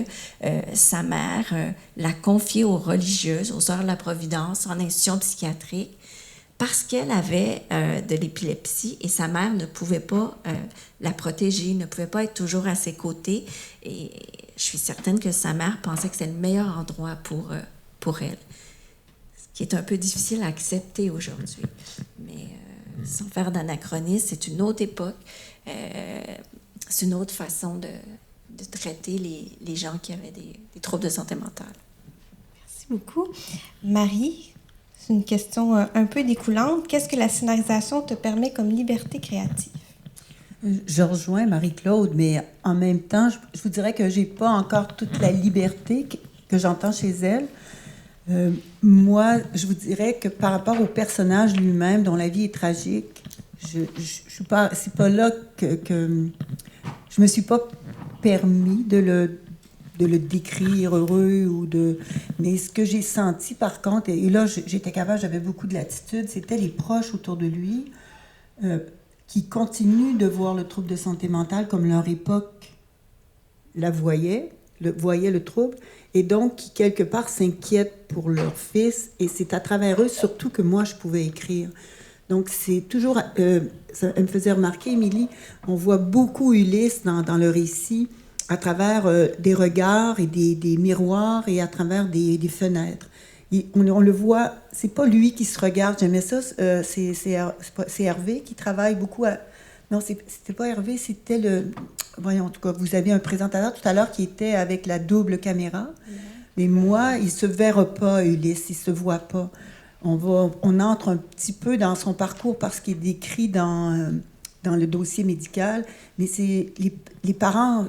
sa mère l'a confiée aux religieuses, aux Sœurs de la Providence, en institution psychiatrique, parce qu'elle avait de l'épilepsie et sa mère ne pouvait pas la protéger, ne pouvait pas être toujours à ses côtés. Et je suis certaine que sa mère pensait que c'était le meilleur endroit pour elle. Ce qui est un peu difficile à accepter aujourd'hui. Mais sans faire d'anachronisme, c'est une autre époque. C'est une autre façon de traiter les gens qui avaient des troubles de santé mentale. Merci beaucoup. Marie, c'est une question un peu découlante. Qu'est-ce que la scénarisation te permet comme liberté créative? Je rejoins Marie-Claude, mais en même temps, je vous dirais que je n'ai pas encore toute la liberté que j'entends chez elle. Moi, je vous dirais que par rapport au personnage lui-même, dont la vie est tragique, je suis pas, c'est pas là que je me suis pas permis de le décrire heureux mais ce que j'ai senti par contre, et là j'étais capable, j'avais beaucoup de latitude, c'était les proches autour de lui qui continuent de voir le trouble de santé mentale comme leur époque voyait le trouble, et donc qui quelque part s'inquiètent pour leur fils, et c'est à travers eux surtout que moi je pouvais écrire. Donc c'est toujours, ça, elle me faisait remarquer, Émilie, on voit beaucoup Ulysse dans le récit à travers des regards et des miroirs et à travers des fenêtres. On le voit, c'est pas lui qui se regarde, j'aimais ça, c'est Hervé qui travaille beaucoup à... Non, c'était pas Hervé, c'était le... Voyons, en tout cas, vous avez un présentateur tout à l'heure qui était avec la double caméra, mais moi, il se verra pas, Ulysse, il se voit pas. On entre un petit peu dans son parcours parce qu'il est décrit dans le dossier médical, mais c'est les parents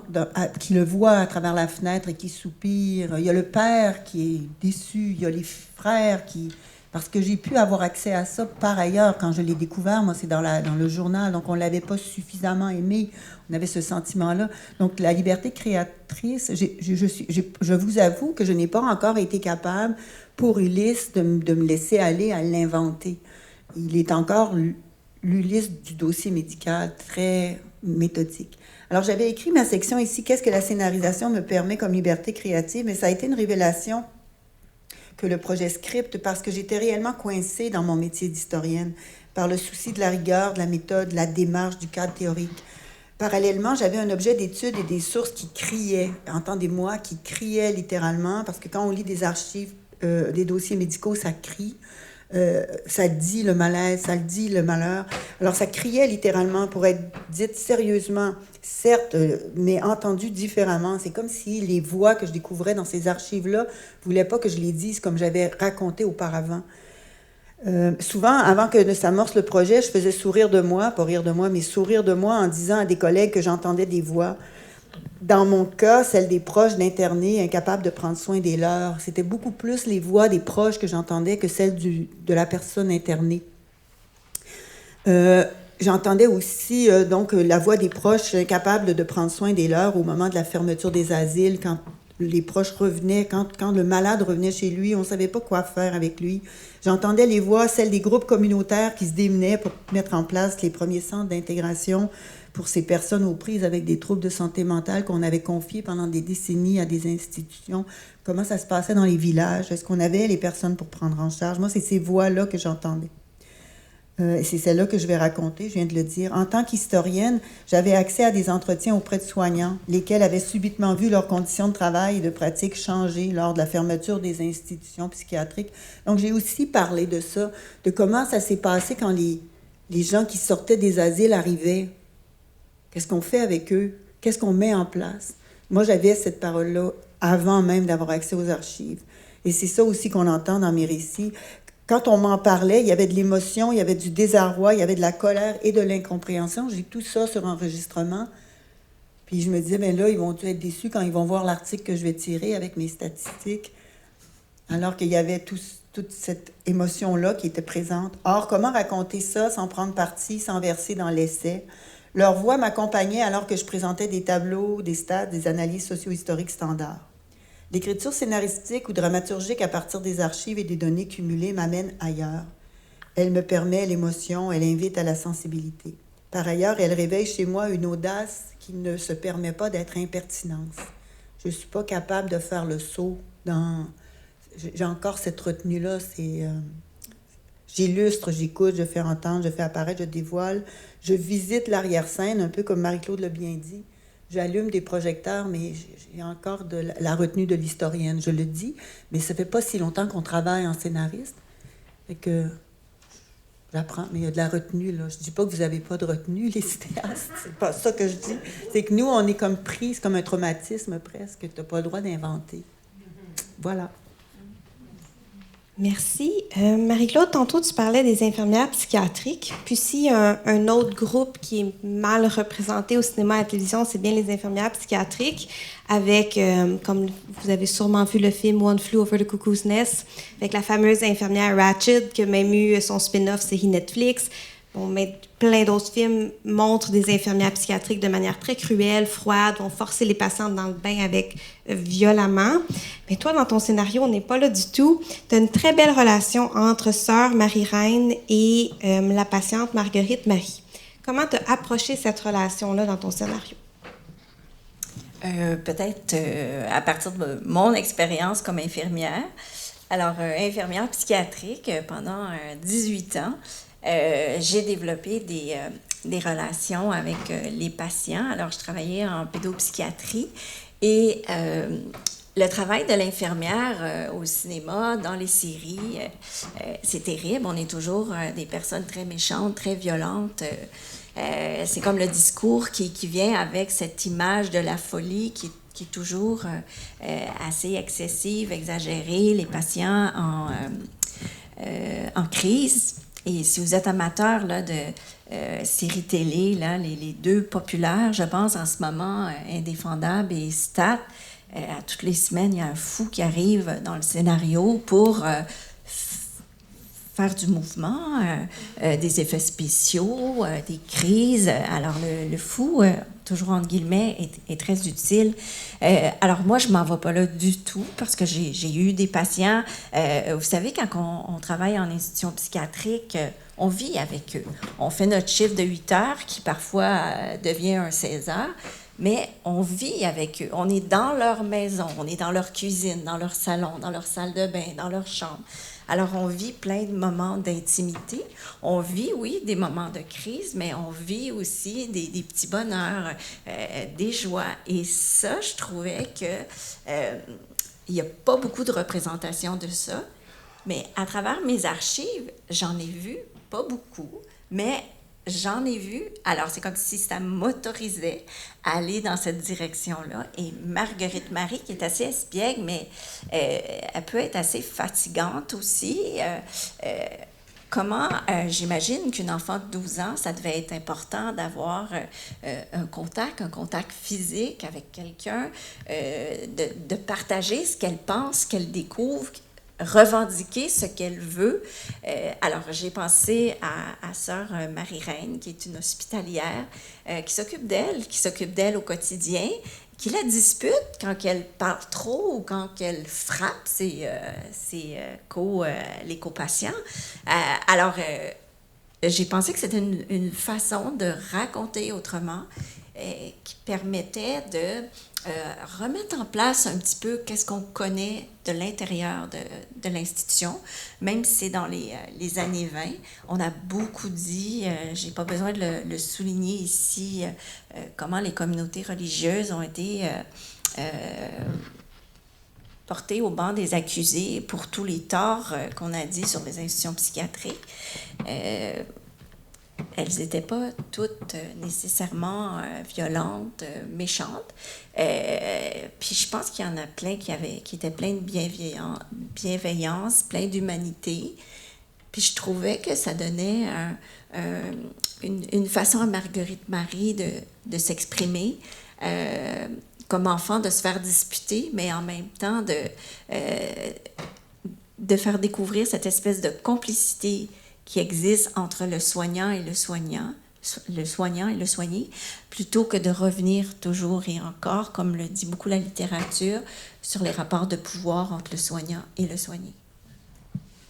qui le voient à travers la fenêtre et qui soupirent. Il y a le père qui est déçu, il y a les frères qui... Parce que j'ai pu avoir accès à ça par ailleurs quand je l'ai découvert. Moi, c'est dans le journal, donc on ne l'avait pas suffisamment aimé. On avait ce sentiment-là. Donc, la liberté créatrice, je vous avoue que je n'ai pas encore été capable, pour Ulysse, de me laisser aller à l'inventer. Il est encore l'Ulysse du dossier médical, très méthodique. Alors, j'avais écrit ma section ici, « Qu'est-ce que la scénarisation me permet comme liberté créative ?» Mais ça a été une révélation que le projet script, parce que j'étais réellement coincée dans mon métier d'historienne, par le souci de la rigueur, de la méthode, de la démarche, du cadre théorique. Parallèlement, j'avais un objet d'étude et des sources qui criaient, entendez-moi, qui criaient littéralement, parce que quand on lit des archives, des dossiers médicaux, ça crie. Ça dit le malaise, ça le dit le malheur. Alors, ça criait littéralement pour être dite sérieusement, certes, mais entendu différemment. C'est comme si les voix que je découvrais dans ces archives-là ne voulaient pas que je les dise comme j'avais raconté auparavant. Souvent, avant que ne s'amorce le projet, je faisais sourire de moi, pas rire de moi, mais sourire de moi en disant à des collègues que j'entendais des voix. Dans mon cas, celle des proches d'internés incapables de prendre soin des leurs. C'était beaucoup plus les voix des proches que j'entendais que celles de la personne internée. J'entendais aussi donc la voix des proches incapables de prendre soin des leurs au moment de la fermeture des asiles, quand les proches revenaient, quand le malade revenait chez lui, on ne savait pas quoi faire avec lui. J'entendais les voix, celles des groupes communautaires qui se démenaient pour mettre en place les premiers centres d'intégration pour ces personnes aux prises avec des troubles de santé mentale qu'on avait confiés pendant des décennies à des institutions. Comment ça se passait dans les villages? Est-ce qu'on avait les personnes pour prendre en charge? Moi, c'est ces voix-là que j'entendais. Et c'est celle-là que je vais raconter, je viens de le dire. En tant qu'historienne, j'avais accès à des entretiens auprès de soignants, lesquels avaient subitement vu leurs conditions de travail et de pratique changer lors de la fermeture des institutions psychiatriques. Donc, j'ai aussi parlé de ça, de comment ça s'est passé quand les gens qui sortaient des asiles arrivaient. Qu'est-ce qu'on fait avec eux? Qu'est-ce qu'on met en place? Moi, j'avais cette parole-là avant même d'avoir accès aux archives. Et c'est ça aussi qu'on entend dans mes récits. Quand on m'en parlait, il y avait de l'émotion, il y avait du désarroi, il y avait de la colère et de l'incompréhension. J'ai tout ça sur enregistrement. Puis je me disais, bien là, ils vont être déçus quand ils vont voir l'article que je vais tirer avec mes statistiques. Alors qu'il y avait toute cette émotion-là qui était présente. Or, comment raconter ça sans prendre parti, sans verser dans l'essai? Leur voix m'accompagnait alors que je présentais des tableaux, des stats, des analyses socio-historiques standards. L'écriture scénaristique ou dramaturgique à partir des archives et des données cumulées m'amène ailleurs. Elle me permet l'émotion, elle invite à la sensibilité. Par ailleurs, elle réveille chez moi une audace qui ne se permet pas d'être impertinence. Je ne suis pas capable de faire le saut dans... J'ai encore cette retenue-là, c'est... J'illustre, j'écoute, je fais entendre, je fais apparaître, je dévoile. Je visite l'arrière-scène, un peu comme Marie-Claude l'a bien dit. J'allume des projecteurs, mais j'ai encore de la retenue de l'historienne. Je le dis, mais ça fait pas si longtemps qu'on travaille en scénariste. Fait que j'apprends, mais il y a de la retenue, là. Je dis pas que vous avez pas de retenue, les cinéastes. C'est pas ça que je dis. C'est que nous, on est comme pris, c'est comme un traumatisme presque. Tu n'as pas le droit d'inventer. Voilà. Merci. Marie-Claude, tantôt, tu parlais des infirmières psychiatriques. Puis si un autre groupe qui est mal représenté au cinéma et à la télévision, c'est bien les infirmières psychiatriques, avec, comme vous avez sûrement vu le film One Flew Over the Cuckoo's Nest, avec la fameuse infirmière Ratched, qui a même eu son spin-off série Netflix. Bon, mais plein d'autres films montrent des infirmières psychiatriques de manière très cruelle, froide, vont forcer les patientes dans le bain avec violemment. Mais toi, dans ton scénario, on n'est pas là du tout. Tu as une très belle relation entre sœur Marie-Reine et la patiente Marguerite Marie. Comment tu as approché cette relation-là dans ton scénario? Peut-être à partir de mon expérience comme infirmière. Alors, infirmière psychiatrique pendant 18 ans. J'ai développé des relations avec les patients. Alors, je travaillais en pédopsychiatrie et le travail de l'infirmière au cinéma, dans les séries, c'est terrible. On est toujours des personnes très méchantes, très violentes. C'est comme le discours qui vient avec cette image de la folie qui est toujours assez excessive, exagérée. Les patients en crise. Et si vous êtes amateur là, de séries télé, là, les deux populaires, je pense, en ce moment, Indéfendable et Stat, à toutes les semaines, il y a un fou qui arrive dans le scénario pour faire du mouvement, des effets spéciaux, des crises. Alors, le fou, toujours entre guillemets, est très utile. Alors, moi, je ne m'en vais pas là du tout parce que j'ai eu des patients. Vous savez, quand on travaille en institution psychiatrique, on vit avec eux. On fait notre chiffre de 8 heures qui parfois devient un 16 heures. Mais on vit avec eux. On est dans leur maison, on est dans leur cuisine, dans leur salon, dans leur salle de bain, dans leur chambre. Alors, on vit plein de moments d'intimité. On vit, oui, des moments de crise, mais on vit aussi des petits bonheurs, des joies. Et ça, je trouvais que il n'y a pas beaucoup de représentation de ça. Mais à travers mes archives, j'en ai vu, pas beaucoup, mais j'en ai vu. Alors, c'est comme si ça m'autorisait à aller dans cette direction-là. Et Marguerite Marie, qui est assez espiègle, mais elle peut être assez fatigante aussi. Comment, j'imagine qu'une enfant de 12 ans, ça devait être important d'avoir un contact physique avec quelqu'un, de partager ce qu'elle pense, ce qu'elle découvre, revendiquer ce qu'elle veut. Alors, j'ai pensé à sœur Marie-Reine, qui est une hospitalière, qui s'occupe d'elle au quotidien, qui la dispute quand elle parle trop ou quand elle frappe les copatients. Alors, j'ai pensé que c'était une façon de raconter autrement qui permettait de remettre en place un petit peu qu'est-ce qu'on connaît de l'intérieur de l'institution, même si c'est dans les années 20. On a beaucoup dit, je n'ai pas besoin de le souligner ici, comment les communautés religieuses ont été portées au banc des accusés pour tous les torts qu'on a dit sur les institutions psychiatriques. Elles n'étaient pas toutes nécessairement violentes, méchantes. Puis je pense qu'il y en a plein qui étaient pleins de bienveillance, plein d'humanité. Puis je trouvais que ça donnait une façon à Marguerite Marie de s'exprimer, comme enfant, de se faire disputer, mais en même temps de faire découvrir cette espèce de complicité qui existe entre le soignant et le soignant et le soigné, plutôt que de revenir toujours et encore, comme le dit beaucoup la littérature, sur les rapports de pouvoir entre le soignant et le soigné.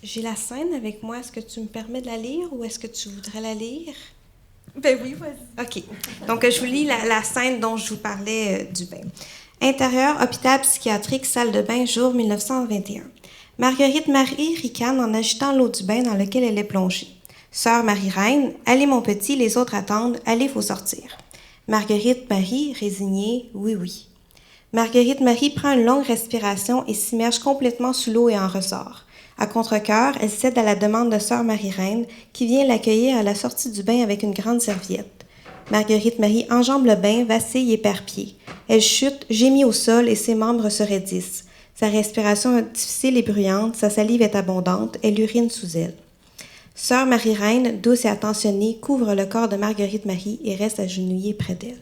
J'ai la scène avec moi. Est-ce que tu me permets de la lire ou est-ce que tu voudrais la lire? Ben oui, vas-y. OK. Donc, je vous lis la scène dont je vous parlais du bain. Intérieur, hôpital psychiatrique, salle de bain, jour 1921. Marguerite Marie ricane en agitant l'eau du bain dans lequel elle est plongée. Sœur Marie-Reine, allez mon petit, les autres attendent, allez, faut sortir. Marguerite Marie, résignée, oui, oui. Marguerite Marie prend une longue respiration et s'immerge complètement sous l'eau et en ressort. À contre-cœur, elle cède à la demande de sœur Marie-Reine, qui vient l'accueillir à la sortie du bain avec une grande serviette. Marguerite Marie enjambe le bain, vacille et perd pied. Elle chute, gémit au sol et ses membres se raidissent. Sa respiration est difficile et bruyante, sa salive est abondante, elle urine sous elle. Sœur Marie-Reine, douce et attentionnée, couvre le corps de Marguerite-Marie et reste agenouillée près d'elle.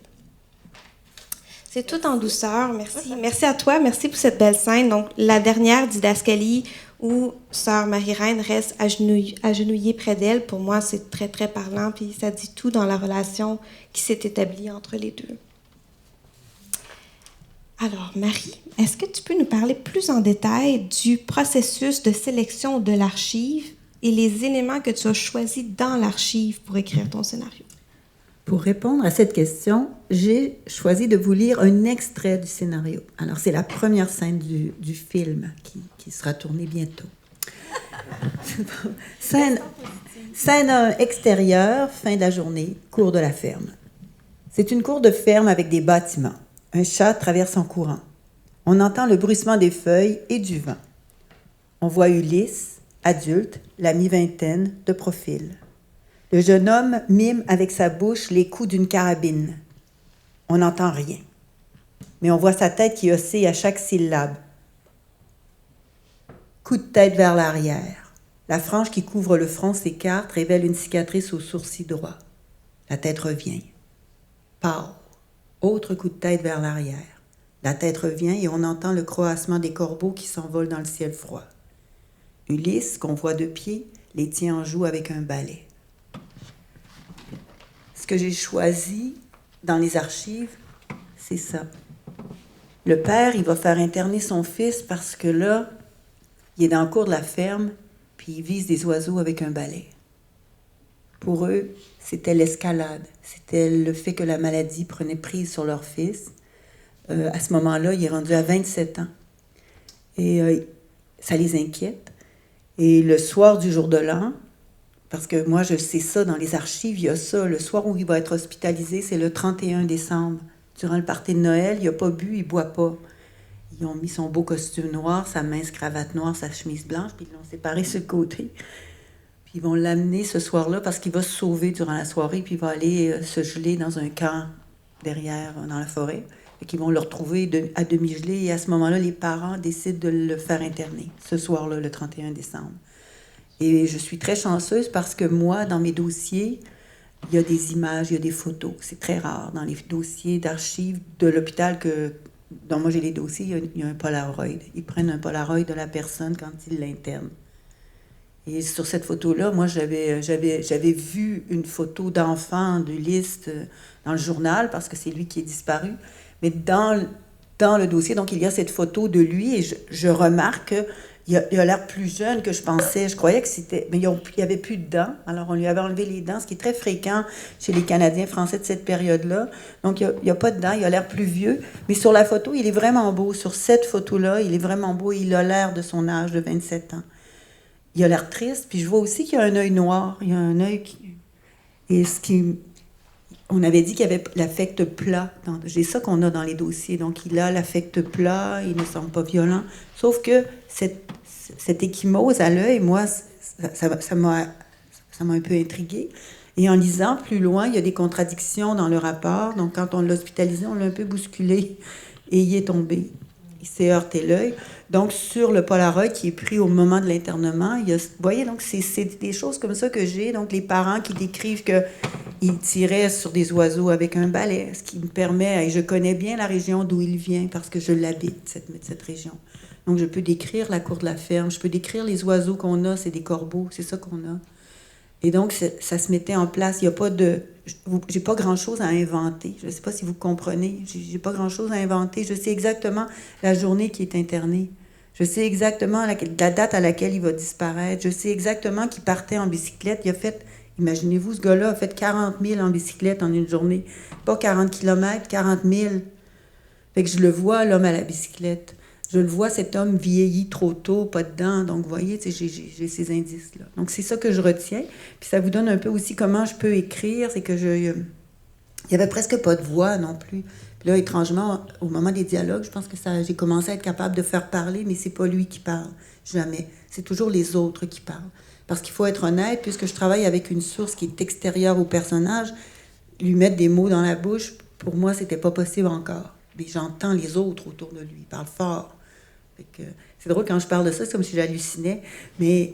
C'est tout en douceur. Merci. Merci à toi. Merci pour cette belle scène. Donc, la dernière didascalie où Sœur Marie-Reine reste agenouillée près d'elle, pour moi, c'est très, très parlant. Puis ça dit tout dans la relation qui s'est établie entre les deux. Alors, Marie, est-ce que tu peux nous parler plus en détail du processus de sélection de l'archive et les éléments que tu as choisis dans l'archive pour écrire ton scénario? Pour répondre à cette question, j'ai choisi de vous lire un extrait du scénario. Alors, c'est la première scène du film qui sera tournée bientôt. Scène 1 extérieure, fin de la journée, cour de la ferme. C'est une cour de ferme avec des bâtiments. Un chat traverse en courant. On entend le bruissement des feuilles et du vent. On voit Ulysse, adulte, la mi-vingtaine, de profil. Le jeune homme mime avec sa bouche les coups d'une carabine. On n'entend rien. Mais on voit sa tête qui oscille à chaque syllabe. Coup de tête vers l'arrière. La frange qui couvre le front s'écarte, révèle une cicatrice au sourcil droit. La tête revient. Pow! Autre coup de tête vers l'arrière. La tête revient et on entend le croassement des corbeaux qui s'envolent dans le ciel froid. Ulysse, qu'on voit de pied, les tient en joue avec un balai. Ce que j'ai choisi dans les archives, c'est ça. Le père, il va faire interner son fils parce que là, il est dans le cours de la ferme, puis il vise des oiseaux avec un balai. Pour eux, c'était l'escalade. C'était le fait que la maladie prenait prise sur leur fils. À ce moment-là, il est rendu à 27 ans. Et ça les inquiète. Et le soir du jour de l'an, parce que moi, je sais ça, dans les archives, il y a ça. Le soir où il va être hospitalisé, c'est le 31 décembre. Durant le party de Noël, il n'a pas bu, il ne boit pas. Ils ont mis son beau costume noir, sa mince cravate noire, sa chemise blanche, puis ils l'ont séparé sur le côté. Puis ils vont l'amener ce soir-là parce qu'il va se sauver durant la soirée, puis il va aller se geler dans un camp derrière, dans la forêt. Et qu'ils vont le retrouver à demi-gelé. Et à ce moment-là, les parents décident de le faire interner, ce soir-là, le 31 décembre. Et je suis très chanceuse parce que moi, dans mes dossiers, il y a des images, il y a des photos. C'est très rare. Dans les dossiers d'archives de l'hôpital dont moi j'ai les dossiers, il y a un Polaroid. Ils prennent un Polaroid de la personne quand ils l'internent. Et sur cette photo-là, moi, j'avais vu une photo d'enfant d'Ulysse dans le journal, parce que c'est lui qui est disparu. Mais dans le dossier, donc, il y a cette photo de lui, et je remarque qu'il a l'air plus jeune que je pensais. Je croyais que c'était... Mais il n'y avait plus de dents, alors on lui avait enlevé les dents, ce qui est très fréquent chez les Canadiens français de cette période-là. Donc, il n'y a pas de dents, il a l'air plus vieux. Mais sur la photo, il est vraiment beau. Sur cette photo-là, il est vraiment beau, et il a l'air de son âge de 27 ans. Il a l'air triste, puis je vois aussi qu'il a un œil noir. Il a un œil qui... Et on avait dit qu'il y avait l'affect plat. J'ai ça qu'on a dans les dossiers. Donc, il a l'affect plat, il ne semble pas violent. Sauf que cette ecchymose à l'œil, moi, ça m'a un peu intriguée. Et en lisant plus loin, il y a des contradictions dans le rapport. Donc, quand on l'a hospitalisé, on l'a un peu bousculé et il est tombé. Il s'est heurté l'œil. Donc, sur le Polaroid qui est pris au moment de l'internement, vous voyez, donc c'est des choses comme ça que j'ai. Donc, les parents qui décrivent qu'il tirait sur des oiseaux avec un balai, ce qui me permet, et je connais bien la région d'où il vient parce que je l'habite, cette région. Donc, je peux décrire la cour de la ferme, je peux décrire les oiseaux qu'on a, c'est des corbeaux, c'est ça qu'on a. Et donc, ça se mettait en place. Il y a pas de... J'ai pas grand-chose à inventer. Je ne sais pas si vous comprenez. J'ai pas grand-chose à inventer. Je sais exactement la journée qui est internée. Je sais exactement la date à laquelle il va disparaître. Je sais exactement qu'il partait en bicyclette. Il a fait... Imaginez-vous, ce gars-là a fait 40 000 en bicyclette en une journée. Pas 40 km, 40 000. Fait que je le vois, l'homme à la bicyclette. Je le vois, cet homme vieilli trop tôt, pas de dents. Donc, vous voyez, j'ai ces indices-là. Donc, c'est ça que je retiens. Puis ça vous donne un peu aussi comment je peux écrire. C'est que il n'y avait presque pas de voix non plus. Puis là, étrangement, au moment des dialogues, je pense que j'ai commencé à être capable de faire parler, mais c'est pas lui qui parle. Jamais. C'est toujours les autres qui parlent. Parce qu'il faut être honnête, puisque je travaille avec une source qui est extérieure au personnage, lui mettre des mots dans la bouche, pour moi, c'était pas possible encore. Mais j'entends les autres autour de lui. Il parle fort. Fait que c'est drôle quand je parle de ça, c'est comme si j'hallucinais, mais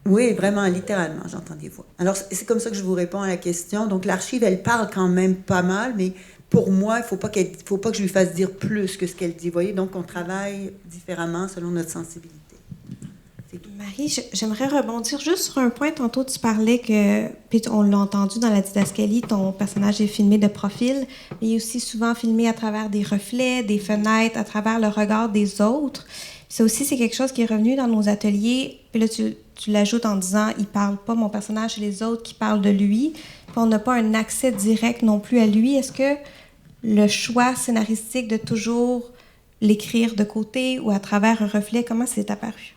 oui, vraiment, littéralement, j'entends des voix. Alors, c'est comme ça que je vous réponds à la question. Donc, l'archive, elle parle quand même pas mal, mais pour moi, il ne faut pas que je lui fasse dire plus que ce qu'elle dit. Vous voyez, donc on travaille différemment selon notre sensibilité. Marie, j'aimerais rebondir juste sur un point. Tantôt, tu parlais que, puis on l'a entendu dans la didascalie, ton personnage est filmé de profil, mais il est aussi souvent filmé à travers des reflets, des fenêtres, à travers le regard des autres. Puis ça aussi, c'est quelque chose qui est revenu dans nos ateliers. Puis là, tu l'ajoutes en disant, il parle pas, mon personnage, c'est les autres qui parlent de lui. Puis on n'a pas un accès direct non plus à lui. Est-ce que le choix scénaristique de toujours l'écrire de côté ou à travers un reflet, comment c'est apparu?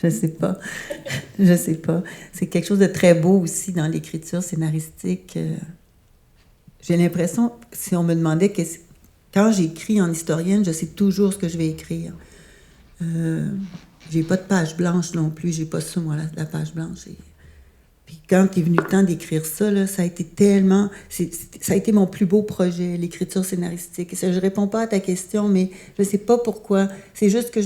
Je sais pas. Je sais pas. C'est quelque chose de très beau aussi dans l'écriture scénaristique. J'ai l'impression, si on me demandait quand j'écris en historienne, je sais toujours ce que je vais écrire. J'ai pas de page blanche non plus. J'ai pas ça, moi, la page blanche. Puis quand est venu le temps d'écrire ça, là, ça a été tellement... ça a été mon plus beau projet, l'écriture scénaristique. Et ça, je réponds pas à ta question, mais je sais pas pourquoi. C'est juste que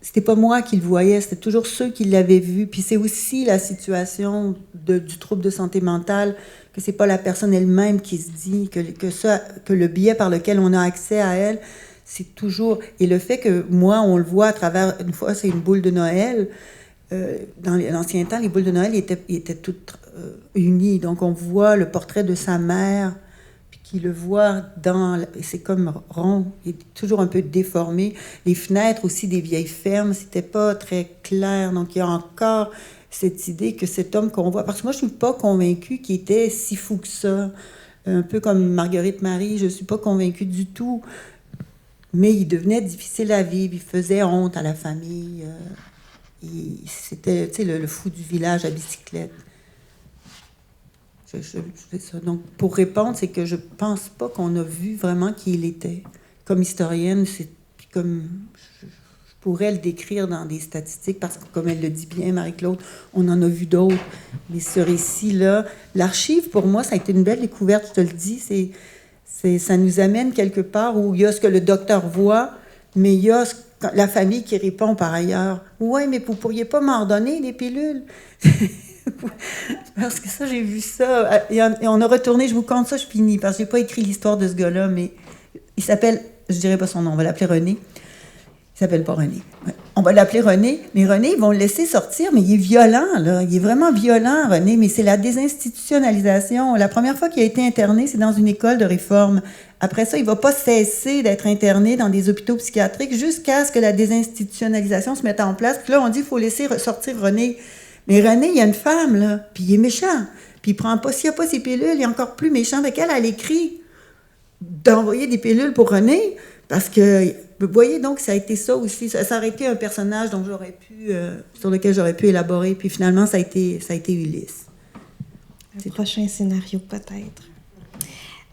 c'était pas moi qui le voyais, c'était toujours ceux qui l'avaient vu. Puis c'est aussi la situation du trouble de santé mentale, que c'est pas la personne elle-même qui se dit, que le biais par lequel on a accès à elle, c'est toujours... Et le fait que moi, on le voit à travers... Une fois, c'est une boule de Noël. Dans l'ancien temps, les boules de Noël étaient toutes unies. Donc on voit le portrait de sa mère, qui le voit c'est comme rond, il est toujours un peu déformé. Les fenêtres aussi des vieilles fermes, c'était pas très clair. Donc il y a encore cette idée que cet homme qu'on voit, parce que moi je suis pas convaincue qu'il était si fou que ça, un peu comme Marguerite Marie, je suis pas convaincue du tout, mais il devenait difficile à vivre, il faisait honte à la famille, c'était, tu sais, le fou du village à bicyclette. C'est ça. Donc, pour répondre, c'est que je pense pas qu'on a vu vraiment qui il était. Comme historienne, je pourrais le décrire dans des statistiques, parce que, comme elle le dit bien, Marie-Claude, on en a vu d'autres. Mais ce récit-là, l'archive, pour moi, ça a été une belle découverte, je te le dis. Ça nous amène quelque part où il y a ce que le docteur voit, mais il y a la famille qui répond par ailleurs. « Ouais, mais vous pourriez pas m'en donner, des pilules? » Parce que ça, j'ai vu ça. Et on a retourné, je vous conte ça, je finis, parce que j'ai pas écrit l'histoire de ce gars-là, mais il s'appelle, je dirais pas son nom, on va l'appeler René. Il s'appelle pas René. Ouais. On va l'appeler René, mais René, ils vont le laisser sortir, mais il est violent, là. Il est vraiment violent, René, mais c'est la désinstitutionnalisation. La première fois qu'il a été interné, c'est dans une école de réforme. Après ça, il va pas cesser d'être interné dans des hôpitaux psychiatriques jusqu'à ce que la désinstitutionnalisation se mette en place. Puis là, on dit qu'il faut laisser sortir René. Mais René, il y a une femme, là, puis il est méchant. Puis il prend pas, s'il n'y a pas ses pilules, il est encore plus méchant avec elle. Elle écrit d'envoyer des pilules pour René, parce que, vous voyez, donc, ça a été ça aussi. Ça aurait été un personnage dont sur lequel j'aurais pu élaborer. Puis finalement, ça a été Ulysse. Un prochain scénario, peut-être.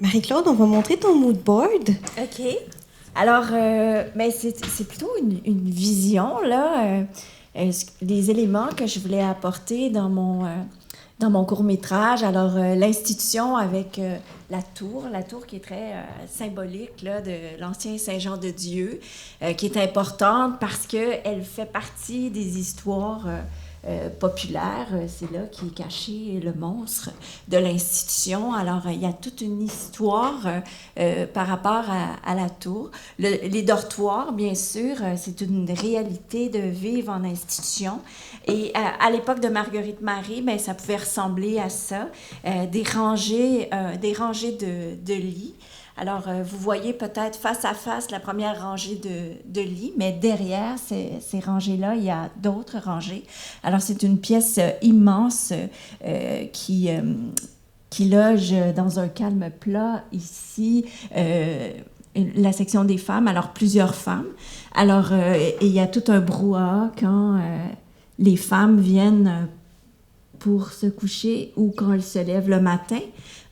Marie-Claude, on va montrer ton mood board. OK. Alors, c'est plutôt une vision, là. Les éléments que je voulais apporter dans mon court-métrage. Alors, l'institution avec la tour qui est très symbolique là, de l'ancien Saint-Jean-de-Dieu, qui est importante parce qu'elle fait partie des histoires populaire, c'est là qu'est caché le monstre de l'institution. Alors, il y a toute une histoire par rapport à la tour. Les dortoirs, bien sûr, c'est une réalité de vivre en institution. Et à l'époque de Marguerite Marie, bien, ça pouvait ressembler à ça, des rangées de lits. Alors, vous voyez peut-être face à face la première rangée de lits, mais derrière ces rangées-là, il y a d'autres rangées. Alors, c'est une pièce immense qui loge dans un calme plat ici, la section des femmes, alors plusieurs femmes. Alors, il y a tout un brouhaha quand les femmes viennent pour se coucher ou quand elles se lèvent le matin.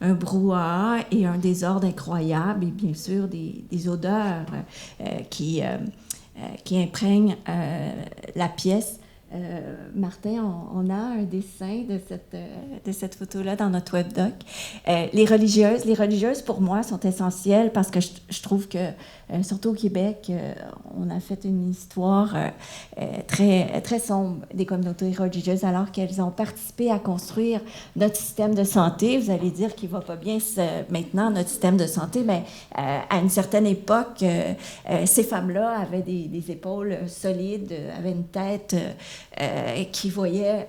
Un brouhaha et un désordre incroyable et bien sûr des odeurs qui imprègnent la pièce Martin, on a un dessin de cette photo-là dans notre webdoc. Les religieuses, pour moi, sont essentielles parce que je trouve que, surtout au Québec, on a fait une histoire très, très sombre des communautés religieuses alors qu'elles ont participé à construire notre système de santé. Vous allez dire qu'il ne va pas bien maintenant, notre système de santé, mais à une certaine époque, ces femmes-là avaient des épaules solides, avaient une tête qui voyait